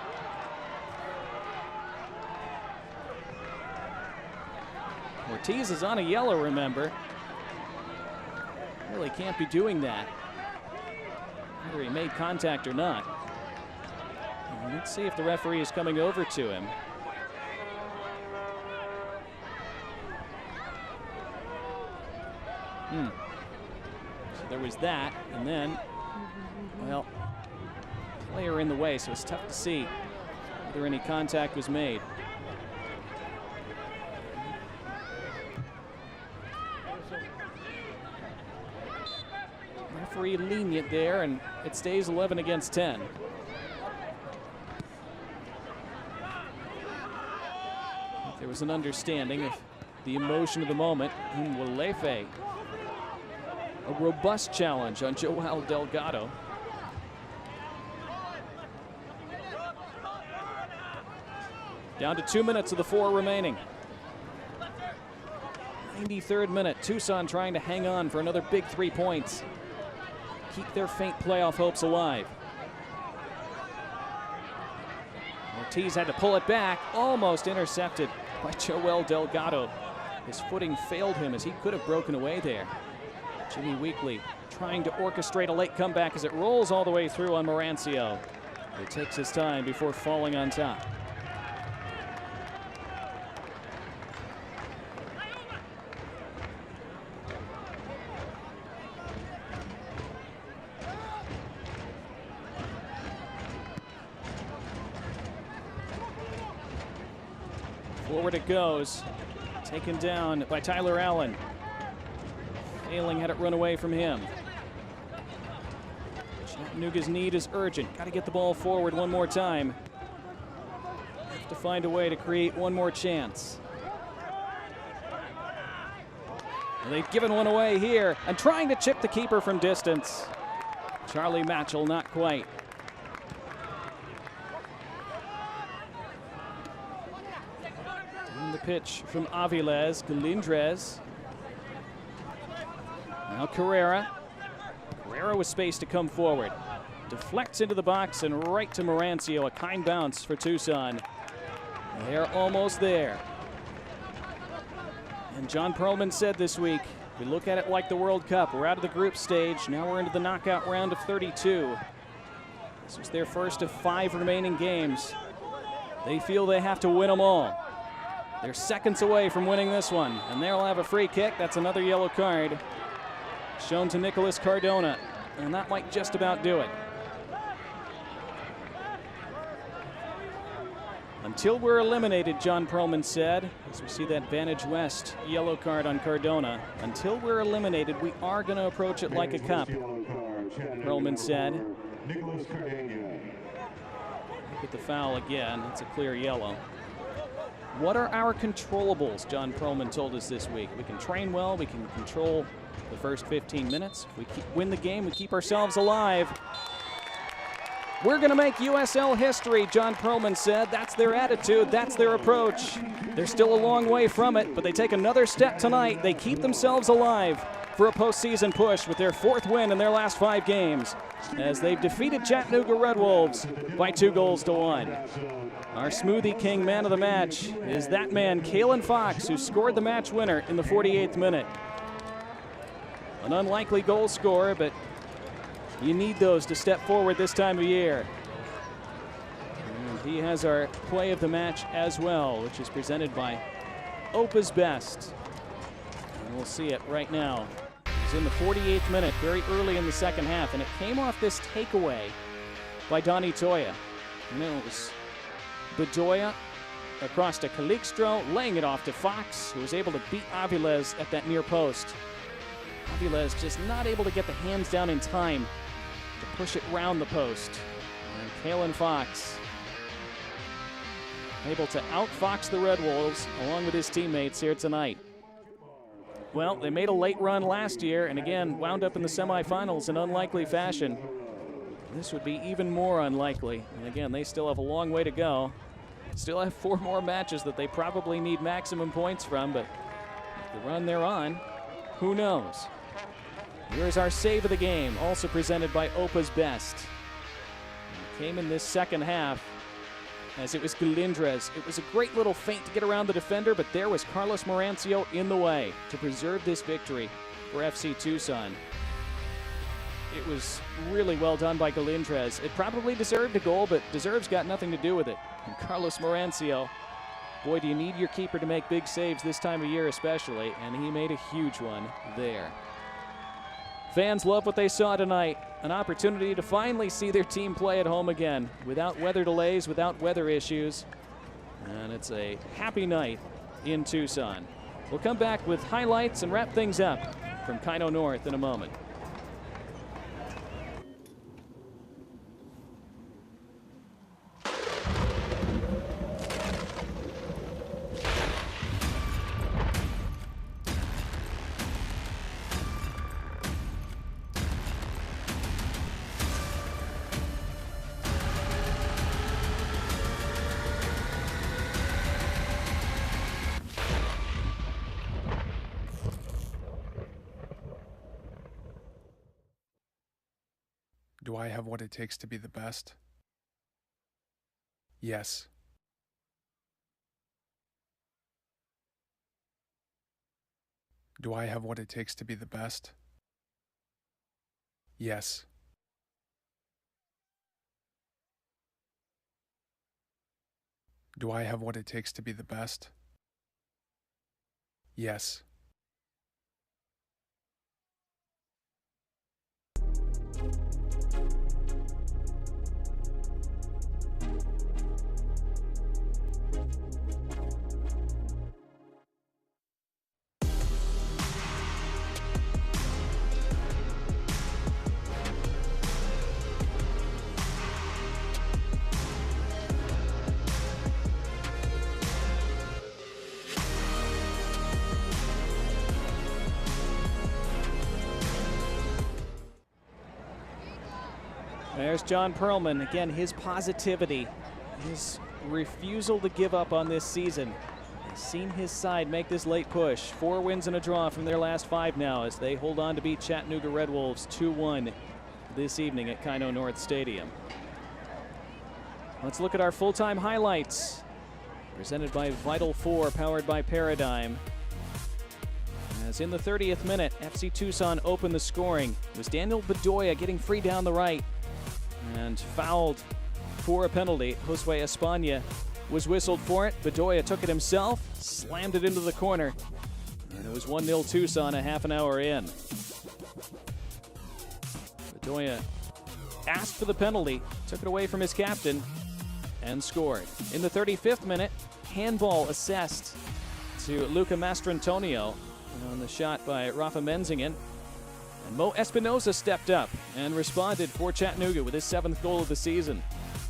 Speaker 1: Ortiz is on a yellow, remember. Really can't be doing that, whether he made contact or not. Let's see if the referee is coming over to him. So there was that, and then, well, player in the way, so it's tough to see whether any contact was made. Referee lenient there, and it stays 11 against 10. There was an understanding of the emotion of the moment. Walefe, a robust challenge on Joel Delgado. Down to 2 minutes of the 4 remaining. 93rd minute, Tucson trying to hang on for another big 3 points. Keep their faint playoff hopes alive. Ortiz had to pull it back, almost intercepted by Joel Delgado. His footing failed him as he could have broken away there. Jimmy Weekly trying to orchestrate a late comeback as it rolls all the way through on Marancio. It takes his time before falling on top. Forward it goes, taken down by Tyler Allen. Failing had it run away from him. Chattanooga's need is urgent. Got to get the ball forward one more time. Have to find a way to create one more chance. And they've given one away here and trying to chip the keeper from distance. Charlie Matchell, not quite. The pitch from Aviles, Galindrez. Now Carrera. Carrera with space to come forward. Deflects into the box and right to Marancio. A kind bounce for Tucson. They're almost there. And John Perlman said this week, we look at it like the World Cup. We're out of the group stage. Now we're into the knockout round of 32. This was their first of 5 remaining games. They feel they have to win them all. They're seconds away from winning this one, and they'll have a free kick. That's another yellow card shown to Nicholas Cardona, and that might just about do it. Until we're eliminated, John Perlman said, as we see that Vantage West yellow card on Cardona, until we're eliminated, we are going to approach it like a cup, Perlman said. Look at the foul again. It's a clear yellow. What are our controllables, John Perlman told us this week. We can train well, we can control the first 15 minutes. If we win the game, we keep ourselves alive. We're going to make USL history, John Perlman said. That's their attitude, that's their approach. They're still a long way from it, but they take another step tonight. They keep themselves alive for a postseason push with their 4th win in their last 5 games, as they've defeated Chattanooga Red Wolves by 2-1. Our Smoothie King man of the match is that man, Kalen Fox, who scored the match winner in the 48th minute. An unlikely goal scorer, but you need those to step forward this time of year. And he has our play of the match as well, which is presented by Opa's Best. And we'll see it right now. It's in the 48th minute, very early in the second half, and it came off this takeaway by Donny Toya. And then it was Bedoya across to Calixto, laying it off to Fox, who was able to beat Aviles at that near post. Aviles just not able to get the hands down in time to push it round the post. And Kalen Fox able to outfox the Red Wolves along with his teammates here tonight. Well, they made a late run last year and again wound up in the semifinals in unlikely fashion. This would be even more unlikely. And again, they still have a long way to go. Still have 4 more matches that they probably need maximum points from, but the run they're on, who knows? Here's our save of the game, also presented by Opa's Best. It came in this second half as it was Galindrez. It was a great little feint to get around the defender, but there was Carlos Marancio in the way to preserve this victory for FC Tucson. It was really well done by Galindrez. It probably deserved a goal, but deserve's got nothing to do with it. And Carlos Marancio, boy, do you need your keeper to make big saves this time of year especially, and he made a huge one there. Fans love what they saw tonight. An opportunity to finally see their team play at home again without weather delays, without weather issues. And it's a happy night in Tucson. We'll come back with highlights and wrap things up from Kino North in a moment.
Speaker 9: Do I have what it takes to be the best? Yes. Do I have what it takes to be the best? Yes. Do I have what it takes to be the best? Yes.
Speaker 1: There's John Perlman. Again, his positivity, his refusal to give up on this season. He's seen his side make this late push. 4 wins and a draw from their last 5 now as they hold on to beat Chattanooga Red Wolves 2-1 this evening at Kino North Stadium. Let's look at our full-time highlights. Presented by Vital 4, powered by Paradigm. As in the 30th minute, FC Tucson opened the scoring. It was Daniel Bedoya getting free down the right and fouled for a penalty. Josue Espana was whistled for it. Bedoya took it himself, slammed it into the corner, and it was 1-0 Tucson a half an hour in. Bedoya asked for the penalty, took it away from his captain, and scored. In the 35th minute, handball assessed to Luca Mastrantonio on the shot by Rafa Menzingen. And Mo Espinoza stepped up and responded for Chattanooga with his 7th goal of the season,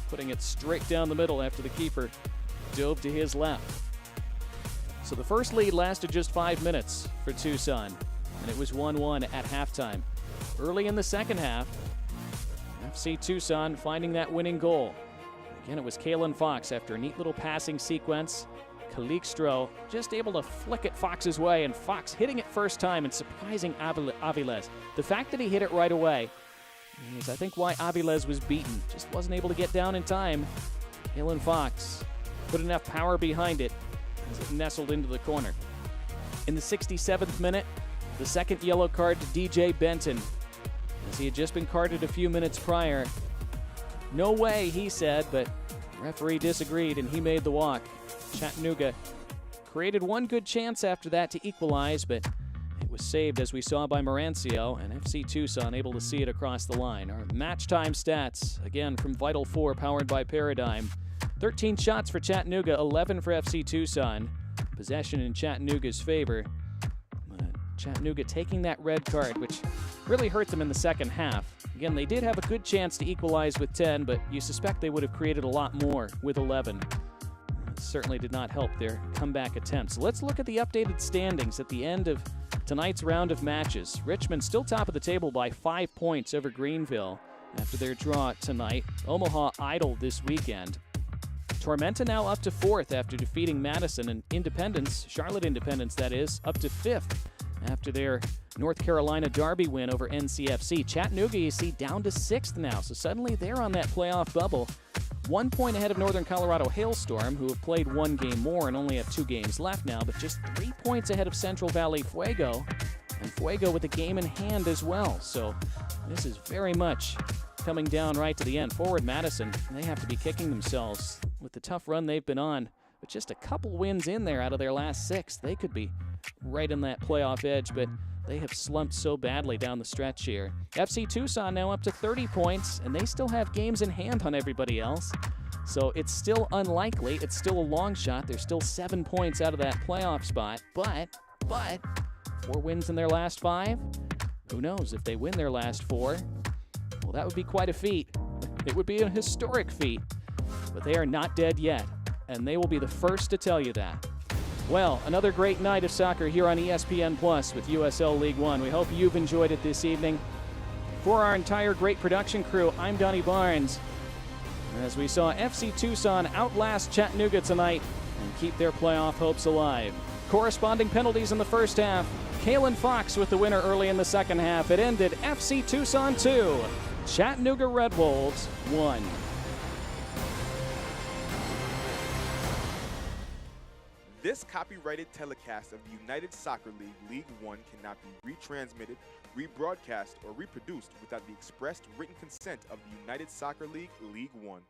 Speaker 1: putting it straight down the middle after the keeper dove to his left. So the first lead lasted just 5 minutes for Tucson, and it was 1-1 at halftime. Early in the second half, FC Tucson finding that winning goal. Again, it was Kalen Fox after a neat little passing sequence. Calixto just able to flick it Fox's way, and Fox hitting it first time and surprising Aviles. The fact that he hit it right away is, I think, why Aviles was beaten. Just wasn't able to get down in time. Kalen Fox put enough power behind it as it nestled into the corner. In the 67th minute, the second yellow card to DJ Benton, as he had just been carded a few minutes prior. No way, he said, but the referee disagreed and he made the walk. Chattanooga created one good chance after that to equalize, but it was saved, as we saw, by Marancio, and FC Tucson able to see it across the line. Our match time stats, again, from Vital 4, powered by Paradigm. 13 shots for Chattanooga, 11 for FC Tucson. Possession in Chattanooga's favor. Chattanooga taking that red card, which really hurt them in the second half. Again, they did have a good chance to equalize with 10, but you suspect they would have created a lot more with 11. It certainly did not help their comeback attempts. Let's look at the updated standings at the end of tonight's round of matches. Richmond still top of the table by 5 points over Greenville after their draw tonight. Omaha idled this weekend. Tormenta now up to 4th after defeating Madison, and Independence, Charlotte Independence that is, up to 5th after their North Carolina Derby win over NCFC. Chattanooga, you see, down to 6th now, so suddenly they're on that playoff bubble. 1 point ahead of Northern Colorado Hailstorm, who have played 1 game more and only have 2 games left now, but just 3 points ahead of Central Valley Fuego, and Fuego with a game in hand as well. So this is very much coming down right to the end. Forward Madison, they have to be kicking themselves with the tough run they've been on. But just a couple wins in there out of their last 6, they could be right in that playoff edge. But They have slumped so badly down the stretch here. FC Tucson now up to 30 points, and they still have games in hand on everybody else. So it's still unlikely. It's still a long shot. They're still 7 points out of that playoff spot. But 4 wins in their last 5. Who knows? If they win their last 4, well, that would be quite a feat. It would be a historic feat. But they are not dead yet, and they will be the first to tell you that. Well, another great night of soccer here on ESPN Plus with USL League One. We hope you've enjoyed it this evening. For our entire great production crew, I'm Donnie Barnes. As we saw FC Tucson outlast Chattanooga tonight and keep their playoff hopes alive. Corresponding penalties in the first half. Kalen Fox with the winner early in the second half. It ended FC Tucson 2, Chattanooga Red Wolves 1.
Speaker 5: This copyrighted telecast of the United Soccer League League One cannot be retransmitted, rebroadcast, or reproduced without the expressed written consent of the United Soccer League League One.